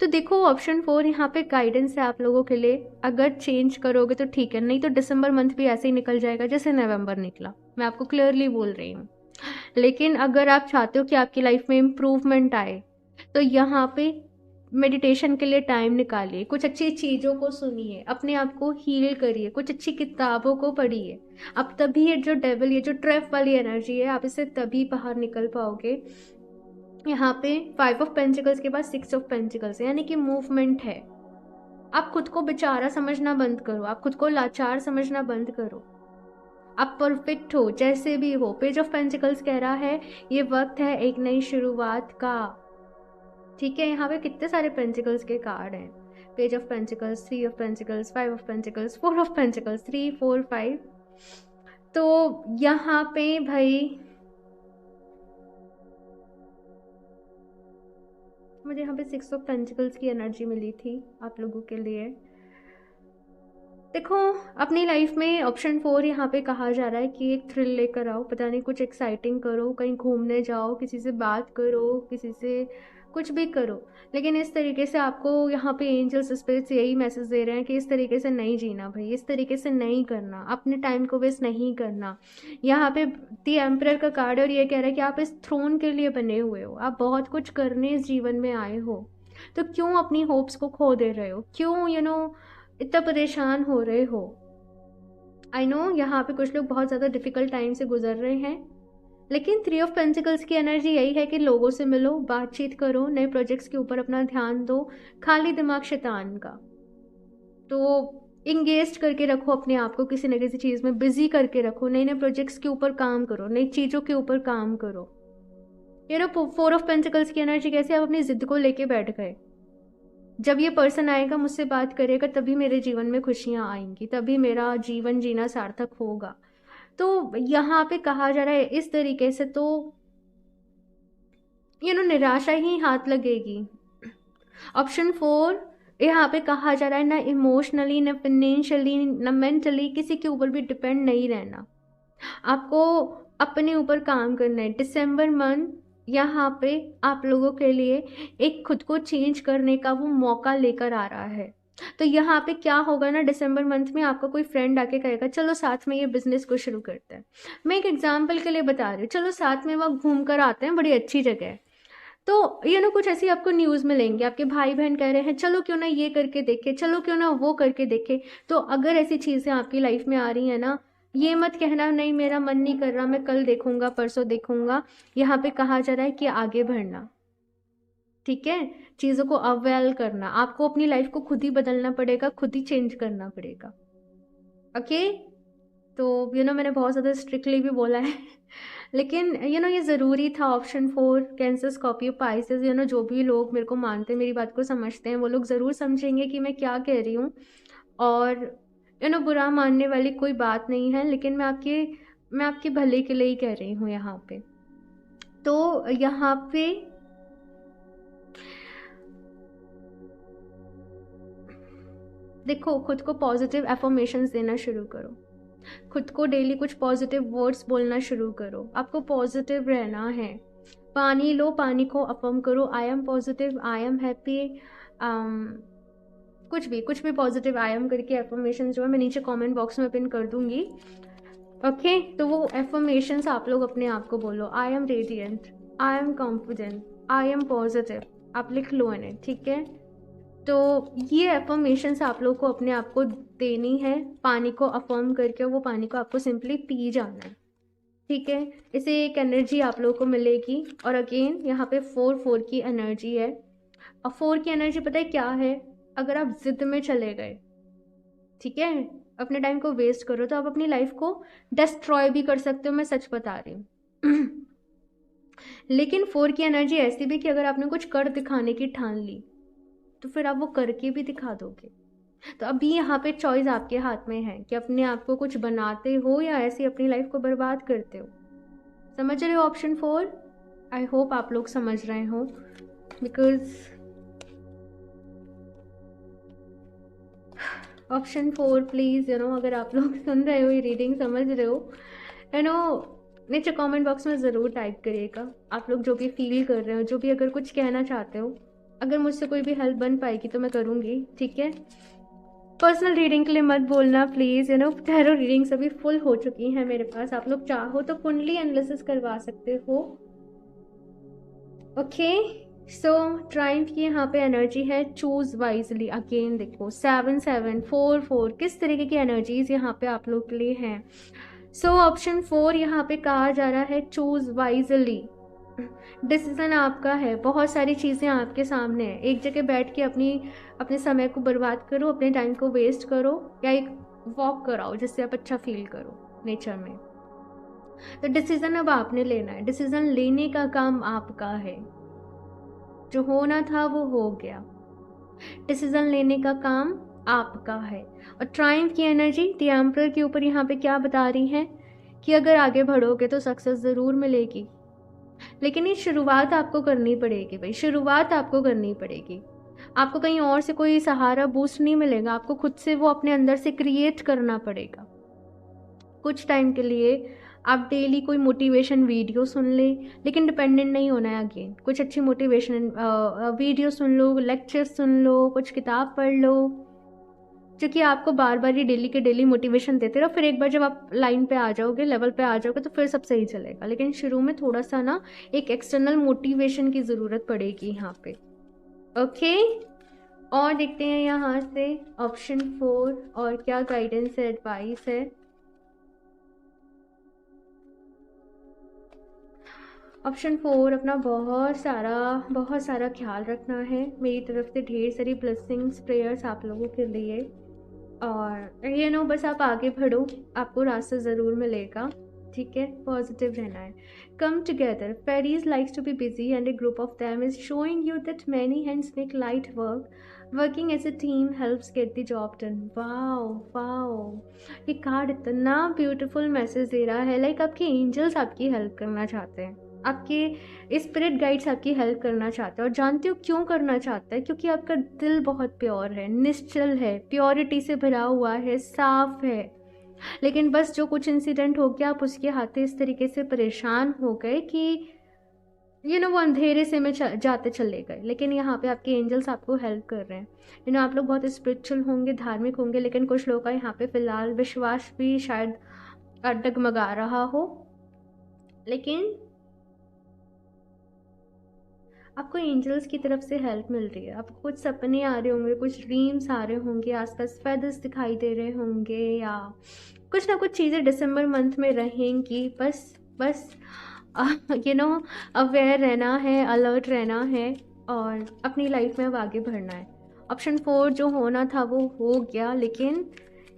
तो देखो ऑप्शन 4 यहाँ पे गाइडेंस है आप लोगों के लिए। अगर चेंज करोगे तो ठीक है, नहीं तो दिसंबर मंथ भी ऐसे ही निकल जाएगा जैसे नवंबर निकला, मैं आपको क्लियरली बोल रही हूँ। लेकिन अगर आप चाहते हो कि आपकी लाइफ में इम्प्रूवमेंट आए, तो यहाँ पे मेडिटेशन के लिए टाइम निकालिए, कुछ अच्छी चीज़ों को सुनिए, अपने आप को हील करिए, कुछ अच्छी किताबों को पढ़िए। अब तभी ये जो डेविल, ये जो ट्रैप वाली एनर्जी है, आप इससे तभी बाहर निकल पाओगे। यहाँ पे 5 ऑफ पेंटिकल्स के बाद 6 ऑफ पेंटिकल्स है, यानी कि मूवमेंट है। आप खुद को बेचारा समझना बंद करो, आप खुद को लाचार समझना बंद करो। आप परफेक्ट हो जैसे भी हो। पेज ऑफ पेंटिकल्स कह रहा है ये वक्त है एक नई शुरुआत का। ठीक है, यहाँ पे कितने सारे पेंटिकल्स के कार्ड हैं। Page of pentacles, 3 of pentacles, 5 of pentacles, 4 of pentacles, 3, 4, 5। तो यहाँ पे भाई मुझे यहाँ पे 6 ऑफ पेंटिकल्स की एनर्जी मिली थी आप लोगों के लिए। देखो अपनी लाइफ में ऑप्शन 4 यहाँ पे कहा जा रहा है कि एक थ्रिल लेकर आओ, पता नहीं कुछ एक्साइटिंग करो, कहीं घूमने जाओ, किसी से बात करो, किसी से कुछ भी करो। लेकिन इस तरीके से आपको यहाँ पे एंजल्स, स्पिरिट्स यही मैसेज दे रहे हैं कि इस तरीके से नहीं जीना भाई, इस तरीके से नहीं करना, अपने टाइम को वेस्ट नहीं करना। यहाँ पे दी एम्परर का कार्ड है और ये कह रहा है कि आप इस थ्रोन के लिए बने हुए हो, आप बहुत कुछ करने इस जीवन में आए हो, तो क्यों अपनी होप्स को खो दे रहे हो, क्यों इतना परेशान हो रहे हो। आई नो यहाँ पे कुछ लोग बहुत ज़्यादा डिफ़िकल्ट टाइम से गुजर रहे हैं, लेकिन 3 ऑफ पेंटिकल्स की एनर्जी यही है कि लोगों से मिलो, बातचीत करो, नए प्रोजेक्ट्स के ऊपर अपना ध्यान दो, खाली दिमाग शैतान का। तो इंगेज करके रखो अपने आप को, किसी न किसी चीज़ में बिजी करके रखो, नए नए प्रोजेक्ट्स के ऊपर काम करो, नई चीज़ों के ऊपर काम करो। 4 ऑफ पेंटिकल्स की एनर्जी कैसे, आप अपनी जिद को लेके बैठ गए, जब ये पर्सन आएगा मुझसे बात करेगा तभी मेरे जीवन में खुशियाँ आएंगी, तभी मेरा जीवन जीना सार्थक होगा। तो यहाँ पे कहा जा रहा है इस तरीके से, तो निराशा ही हाथ लगेगी। ऑप्शन 4 यहाँ पे कहा जा रहा है ना इमोशनली, ना फाइनेंशियली, ना मेंटली किसी के ऊपर भी डिपेंड नहीं रहना, आपको अपने ऊपर काम करना है। दिसंबर मंथ यहाँ पे आप लोगों के लिए एक खुद को चेंज करने का वो मौका लेकर आ रहा है। तो यहाँ पे क्या होगा ना, दिसंबर मंथ में आपका कोई फ्रेंड आके कहेगा चलो साथ में ये बिजनेस को शुरू करते हैं। मैं एक एग्जांपल के लिए बता रही हूँ, चलो साथ में वहाँ घूम कर आते हैं, बड़ी अच्छी जगह है। तो कुछ ऐसी आपको न्यूज़ मिलेंगे, आपके भाई बहन कह रहे हैं चलो क्यों ना ये करके देखे, चलो क्यों ना वो करके देखे। तो अगर ऐसी चीज़ें आपकी लाइफ में आ रही हैं ना, ये मत कहना नहीं मेरा मन नहीं कर रहा, मैं कल देखूंगा, परसों देखूंगा। यहाँ पे कहा जा रहा है कि आगे बढ़ना, ठीक है, चीज़ों को अवेल करना, आपको अपनी लाइफ को खुद ही बदलना पड़ेगा, खुद ही चेंज करना पड़ेगा। ओके, तो मैंने बहुत ज़्यादा स्ट्रिक्टली भी बोला है लेकिन ये ज़रूरी था। ऑप्शन 4 कैंसर, स्कॉर्पियो, पाइसेस, जो भी लोग मेरे को मानते हैं, मेरी बात को समझते हैं, वो लोग ज़रूर समझेंगे कि मैं क्या कह रही हूँ। और बुरा मानने वाली कोई बात नहीं है, लेकिन मैं आपके भले के लिए ही कह रही हूँ यहाँ पे। तो यहाँ पे देखो खुद को पॉजिटिव एफर्मेशंस देना शुरू करो, खुद को डेली कुछ पॉजिटिव वर्ड्स बोलना शुरू करो, आपको पॉजिटिव रहना है। पानी लो, पानी को अफर्म करो, I am positive, I am happy, कुछ भी पॉजिटिव आई एम करके एफर्मेशन जो है मैं नीचे कमेंट बॉक्स में पिन कर दूंगी। ओके, तो वो एफर्मेशंस आप लोग अपने आप को बोलो। I am radiant, I am confident, I am positive, आप लिख लो इन्हें, ठीक है। तो ये एफर्मेशंस आप लोग को अपने आप को देनी है, पानी को अफर्म करके, वो पानी को आपको सिंपली पी जाना है, ठीक है। इसे एक एनर्जी आप लोगों को मिलेगी। और अगेन यहाँ पे 4 की एनर्जी है। और 4 की एनर्जी पता है क्या है? अगर आप जिद में चले गए, ठीक है, अपने टाइम को वेस्ट करो, तो आप अपनी लाइफ को डिस्ट्रॉय भी कर सकते हो, मैं सच बता रही हूँ। लेकिन 4 की एनर्जी ऐसी भी कि अगर आपने कुछ कर दिखाने की ठान ली तो फिर आप वो करके भी दिखा दोगे। तो अभी यहाँ पे चॉइस आपके हाथ में है कि अपने आप को कुछ बनाते हो या ऐसे अपनी लाइफ को बर्बाद करते हो। समझ रहे हो ऑप्शन 4? आई होप आप लोग समझ रहे हो, बिकॉज ऑप्शन 4 प्लीज़, अगर आप लोग सुन रहे हो, ये रीडिंग समझ रहे हो, नीचे कमेंट बॉक्स में ज़रूर टाइप करिएगा आप लोग जो भी फील कर रहे हो, जो भी अगर कुछ कहना चाहते हो। अगर मुझसे कोई भी हेल्प बन पाएगी तो मैं करूँगी, ठीक है। पर्सनल रीडिंग के लिए मत बोलना प्लीज़, टैरो रीडिंग्स अभी फुल हो चुकी हैं मेरे पास। आप लोग चाहो तो कुंडली एनालिसिस करवा सकते हो। ओके, सो ट्रायम्फ की यहाँ पे एनर्जी है चूज वाइजली। अगेन देखो 7 7 4 4 किस तरीके की एनर्जीज यहाँ पे आप लोग के लिए हैं। सो ऑप्शन 4 यहाँ पे कहा जा रहा है चूज वाइजली। डिसीजन आपका है, बहुत सारी चीज़ें आपके सामने हैं। एक जगह बैठ के अपने समय को बर्बाद करो, अपने टाइम को वेस्ट करो, या एक वॉक कराओ जिससे आप अच्छा फील करो नेचर में। तो डिसीजन अब आपने लेना है, डिसीजन लेने का काम आपका है। जो होना था वो हो गया, डिसीजन लेने का काम आपका है। और ट्रायम्फ की एनर्जी द एम्परर के ऊपर यहाँ पे क्या बता रही है कि अगर आगे बढ़ोगे तो सक्सेस ज़रूर मिलेगी, लेकिन ये शुरुआत आपको करनी पड़ेगी भाई, शुरुआत आपको करनी पड़ेगी। आपको कहीं और से कोई सहारा बूस्ट नहीं मिलेगा, आपको खुद से वो अपने अंदर से क्रिएट करना पड़ेगा। कुछ टाइम के लिए आप डेली कोई मोटिवेशन वीडियो सुन ले, लेकिन डिपेंडेंट नहीं होना है। अगेन कुछ अच्छी मोटिवेशन वीडियो सुन लो, लेक्चर सुन लो, कुछ किताब पढ़ लो, जो कि आपको बार बार ये डेली के डेली मोटिवेशन देते रहो। फिर एक बार जब आप लाइन पे आ जाओगे, लेवल पे आ जाओगे, तो फिर सब सही चलेगा। लेकिन शुरू में थोड़ा सा ना एक एक्सटर्नल मोटिवेशन की ज़रूरत पड़ेगी यहाँ पे। ओके, और देखते हैं यहाँ से ऑप्शन 4 और क्या गाइडेंस है, एडवाइस है। ऑप्शन 4 अपना बहुत सारा ख्याल रखना है। मेरी तरफ से ढेर सारी ब्लेसिंग्स प्रेयर्स आप लोगों के लिए। और बस आप आगे बढ़ो, आपको रास्ता ज़रूर मिलेगा, ठीक है। पॉजिटिव रहना है। Come together, fairies likes to be busy and a group of them is showing you that many hands make light work, working as a team helps get the job done. Wow wow, ये कार्ड इतना ब्यूटीफुल मैसेज दे रहा है, लाइक आपके एंजल्स आपकी हेल्प करना चाहते हैं, आपके स्पिरिट गाइड्स आपकी हेल्प करना चाहते हैं। और जानते हो क्यों करना चाहता है? क्योंकि आपका दिल बहुत प्योर है, निश्चल है, प्योरिटी से भरा हुआ है, साफ है। लेकिन बस जो कुछ इंसिडेंट हो गया, आप उसके हाथे इस तरीके से परेशान हो गए कि वो अंधेरे से में जाते चले गए। लेकिन यहाँ पे आपके एंजल्स आपको हेल्प कर रहे हैं। आप लोग बहुत स्पिरिचुअल होंगे, धार्मिक होंगे, लेकिन कुछ लोगों का यहाँ पे फिलहाल विश्वास भी शायद डगमगा रहा हो। लेकिन आपको एंजल्स की तरफ से हेल्प मिल रही है। आपको कुछ सपने आ रहे होंगे, कुछ ड्रीम्स आ रहे होंगे, आसपास फेदर्स दिखाई दे रहे होंगे, या कुछ ना कुछ चीज़ें दिसंबर मंथ में रहेंगी। बस अवेयर रहना है, अलर्ट रहना है, और अपनी लाइफ में अब आगे बढ़ना है। ऑप्शन 4 जो होना था वो हो गया, लेकिन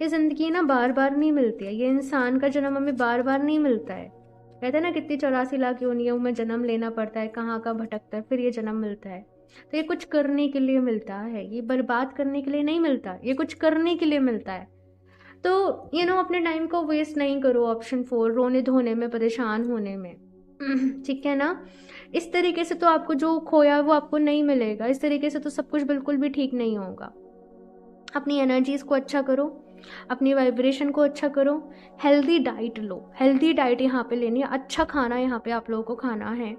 ये ज़िंदगी ना बार बार नहीं मिलती है। ये इंसान का जन्म हमें बार बार नहीं मिलता है। कहते हैं ना, कितनी 84 लाख योनियों में जन्म लेना पड़ता है, कहाँ का भटकता है, फिर ये जन्म मिलता है। तो ये कुछ करने के लिए मिलता है, ये बर्बाद करने के लिए नहीं मिलता, ये कुछ करने के लिए मिलता है। तो अपने टाइम को वेस्ट नहीं करो ऑप्शन 4 रोने धोने में, परेशान होने में, ठीक है ना। इस तरीके से तो आपको जो खोया वो आपको नहीं मिलेगा। इस तरीके से तो सब कुछ बिल्कुल भी ठीक नहीं होगा। अपनी एनर्जीज को अच्छा करो, अपनी वाइब्रेशन को अच्छा करो, हेल्दी डाइट लो। हेल्दी डाइट यहाँ पे लेनी है, अच्छा खाना यहाँ पे आप लोगों को खाना है।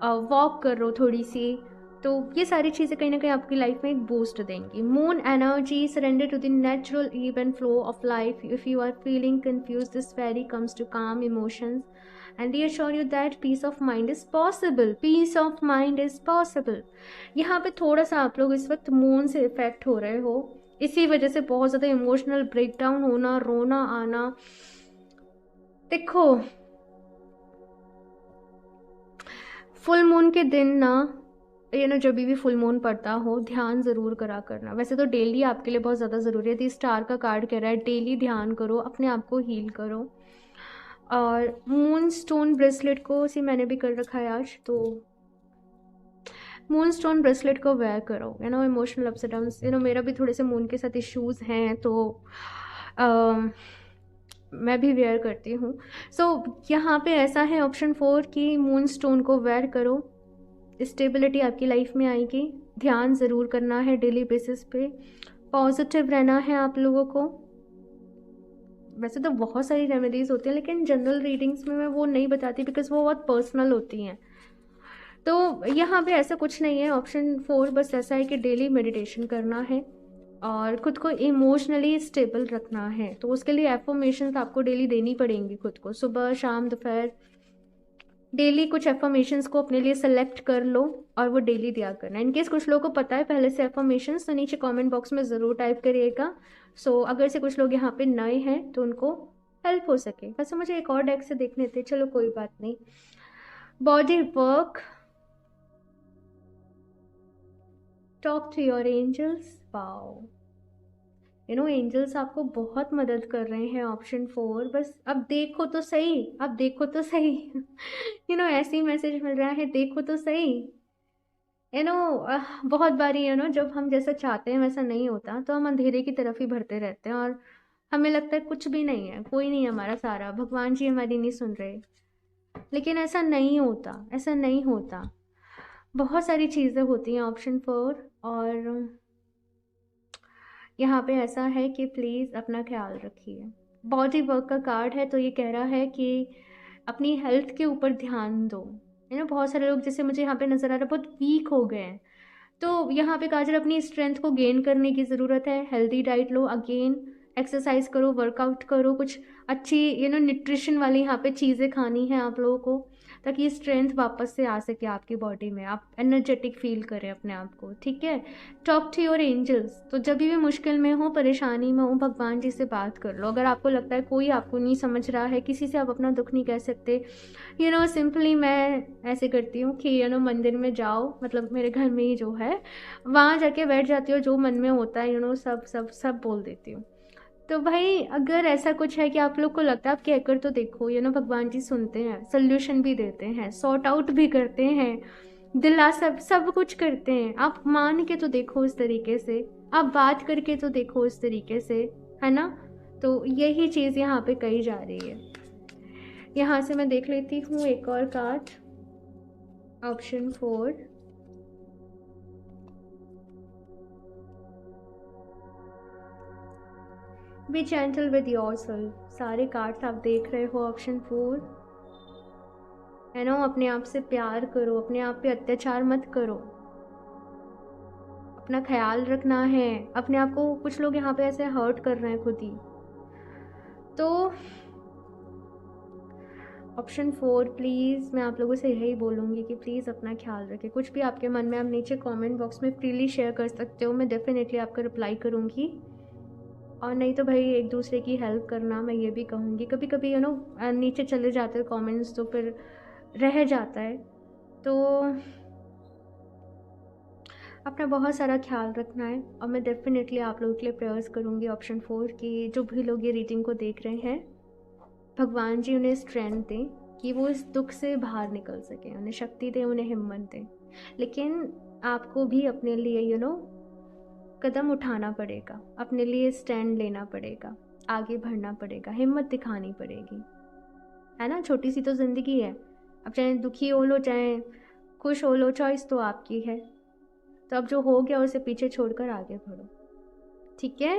वॉक करो थोड़ी सी, तो ये सारी चीज़ें कहीं ना कहीं आपकी लाइफ में एक बूस्ट देंगी। Moon energy, surrender to the natural even flow of life. If you are feeling confuse, this fairy comes to calm emotions and reassure you that peace of mind is possible. Peace of mind is possible. यहाँ पे थोड़ा सा आप लोग इस वक्त मून से इफेक्ट हो रहे हो, इसी वजह से बहुत ज़्यादा इमोशनल ब्रेकडाउन होना, रोना आना। देखो फुल मून के दिन ना, जब भी फुल मून पड़ता हो, ध्यान ज़रूर करा करना। वैसे तो डेली आपके लिए बहुत ज़्यादा ज़रूरी है, तो स्टार का कार्ड कह रहा है डेली ध्यान करो, अपने आप को हील करो। और मून स्टोन ब्रेसलेट को सी मैंने भी कर रखा है आज, तो मून स्टोन ब्रेसलेट को वेयर करो। इमोशनल अप्स एंड डाउन्स, मेरा भी थोड़े से मून के साथ इश्यूज़ हैं, तो मैं भी वेयर करती हूँ। यहाँ पे ऐसा है ऑप्शन 4 कि मून स्टोन को वेयर करो, स्टेबिलिटी आपकी लाइफ में आएगी। ध्यान ज़रूर करना है डेली बेसिस पे, पॉजिटिव रहना है आप लोगों को। वैसे तो बहुत सारी रेमेडीज़ होती हैं, लेकिन जनरल रीडिंग्स में मैं वो नहीं बताती बिकॉज वो बहुत पर्सनल होती हैं। तो यहाँ पे ऐसा कुछ नहीं है। ऑप्शन 4 बस ऐसा है कि डेली मेडिटेशन करना है और खुद को इमोशनली स्टेबल रखना है। तो उसके लिए एफर्मेशंस आपको डेली देनी पड़ेंगी खुद को, सुबह शाम दोपहर। डेली कुछ एफर्मेशंस को अपने लिए सेलेक्ट कर लो और वो डेली दिया करना। इनकेस कुछ लोगों को पता है पहले से एफर्मेशंस, तो नीचे कमेंट बॉक्स में ज़रूर टाइप करिएगा। अगर से कुछ लोग यहाँ पे नए हैं तो उनको हेल्प हो सके। वैसे मुझे एक और डेक से देखने थे, चलो कोई बात नहीं। Body work, talk to your angels. Wow, angels आपको बहुत मदद कर रहे हैं। ऑप्शन 4 बस अब देखो तो सही, अब देखो तो सही। ऐसे ही मैसेज मिल रहा है, देखो तो सही। बहुत बारी जब हम जैसा चाहते हैं वैसा नहीं होता, तो हम अंधेरे की तरफ ही बढ़ते रहते हैं और हमें लगता है कुछ भी नहीं है, कोई नहीं है हमारा सहारा, भगवान जी हमारी नहीं सुन रहे। लेकिन ऐसा नहीं होता, ऐसा नहीं होता। बहुत सारी चीज़ें होती हैं ऑप्शन 4। और यहाँ पे ऐसा है कि प्लीज़ अपना ख्याल रखिए। बॉडी वर्क का कार्ड है, तो ये कह रहा है कि अपनी हेल्थ के ऊपर ध्यान दो। बहुत सारे लोग जैसे मुझे यहाँ पे नज़र आ रहा है बहुत वीक हो गए हैं, तो यहाँ पे काजल अपनी स्ट्रेंथ को गेन करने की ज़रूरत है। हेल्दी डाइट लो, अगेन एक्सरसाइज करो, वर्कआउट करो, कुछ अच्छी न्यूट्रिशन वाली यहाँ पे चीज़ें खानी है आप लोगों को, ताकि स्ट्रेंथ वापस से आ सके आपकी बॉडी में, आप एनर्जेटिक फील करें अपने आप को। ठीक है, टॉक टू योर एंजल्स। तो जब भी मुश्किल में हो, परेशानी में हो, भगवान जी से बात कर लो। अगर आपको लगता है कोई आपको नहीं समझ रहा है, किसी से आप अपना दुख नहीं कह सकते, सिंपली मैं ऐसे करती हूँ कि मंदिर में जाओ, मतलब मेरे घर में ही जो है वहाँ जाके बैठ जाती हूँ, जो मन में होता है सब सब सब बोल देती हूँ। तो भाई अगर ऐसा कुछ है कि आप लोग को लगता है, आप कहकर तो देखो, भगवान जी सुनते हैं, सोल्यूशन भी देते हैं, सॉर्ट आउट भी करते हैं, दिला सब कुछ करते हैं। आप मान के तो देखो इस तरीके से, आप बात करके तो देखो इस तरीके से, है ना। तो यही चीज़ यहाँ पे कही जा रही है। यहाँ से मैं देख लेती हूँ एक और card, option 4। B gentle with yourself. सारे कार्ड्स आप देख रहे हो, ऑप्शन 4 है ना। अपने आप से प्यार करो, अपने आप पे अत्याचार मत करो, अपना ख्याल रखना है। अपने आप को कुछ लोग यहाँ पे ऐसे हर्ट कर रहे हैं खुद ही। तो ऑप्शन 4 प्लीज़, मैं आप लोगों से यही बोलूँगी कि प्लीज़ अपना ख्याल रखें। कुछ भी आपके मन में आप नीचे कमेंट बॉक्स में फ्रीली शेयर कर सकते हो, मैं डेफिनेटली आपका रिप्लाई करूँगी। और नहीं तो भाई एक दूसरे की हेल्प करना, मैं ये भी कहूँगी। कभी कभी नीचे चले जाते हैं कमेंट्स, तो फिर रह जाता है। तो अपना बहुत सारा ख्याल रखना है, और मैं डेफिनेटली आप लोगों के लिए प्रेयर्स करूँगी। ऑप्शन 4 कि जो भी लोग ये रीडिंग को देख रहे हैं, भगवान जी उन्हें स्ट्रेंथ दें कि वो इस दुख से बाहर निकल सकें, उन्हें शक्ति दें, उन्हें हिम्मत दें। लेकिन आपको भी अपने लिए कदम उठाना पड़ेगा, अपने लिए स्टैंड लेना पड़ेगा, आगे बढ़ना पड़ेगा, हिम्मत दिखानी पड़ेगी, है ना। छोटी सी तो ज़िंदगी है, अब चाहे दुखी हो लो चाहे खुश हो लो, चॉइस तो आपकी है। तो अब जो हो गया उसे पीछे छोड़कर आगे बढ़ो, ठीक है।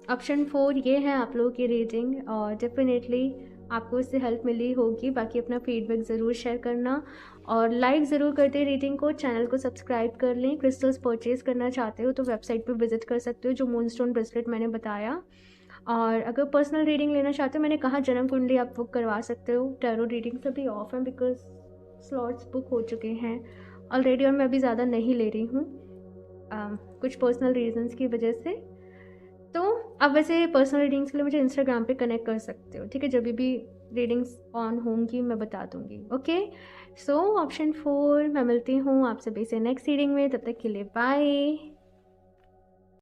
ऑप्शन 4 ये है आप लोगों की रीडिंग, और डेफिनेटली आपको इससे हेल्प मिली होगी। बाकी अपना फीडबैक ज़रूर शेयर करना और लाइक ज़रूर करते रीडिंग को। चैनल को सब्सक्राइब कर लें। क्रिस्टल्स परचेज़ करना चाहते हो तो वेबसाइट पे विज़िट कर सकते हो, जो मूनस्टोन ब्रेसलेट मैंने बताया। और अगर पर्सनल रीडिंग लेना चाहते हो, मैंने कहा जन्म कुंडली आप बुक करवा सकते हो। टैरो रीडिंग सभी ऑफ हैं बिकॉज स्लॉट्स बुक हो चुके हैं ऑलरेडी और मैं अभी ज़्यादा नहीं ले रही हूँ कुछ पर्सनल रीजंस की वजह से। तो आप वैसे पर्सनल रीडिंग्स के लिए मुझे इंस्टाग्राम पे कनेक्ट कर सकते हो, ठीक है। जब भी रीडिंग्स ऑन होंगी मैं बता दूंगी। ओके, सो ऑप्शन 4 मैं मिलती हूँ आप सभी से नेक्स्ट रीडिंग में। तब तक के लिए बाय।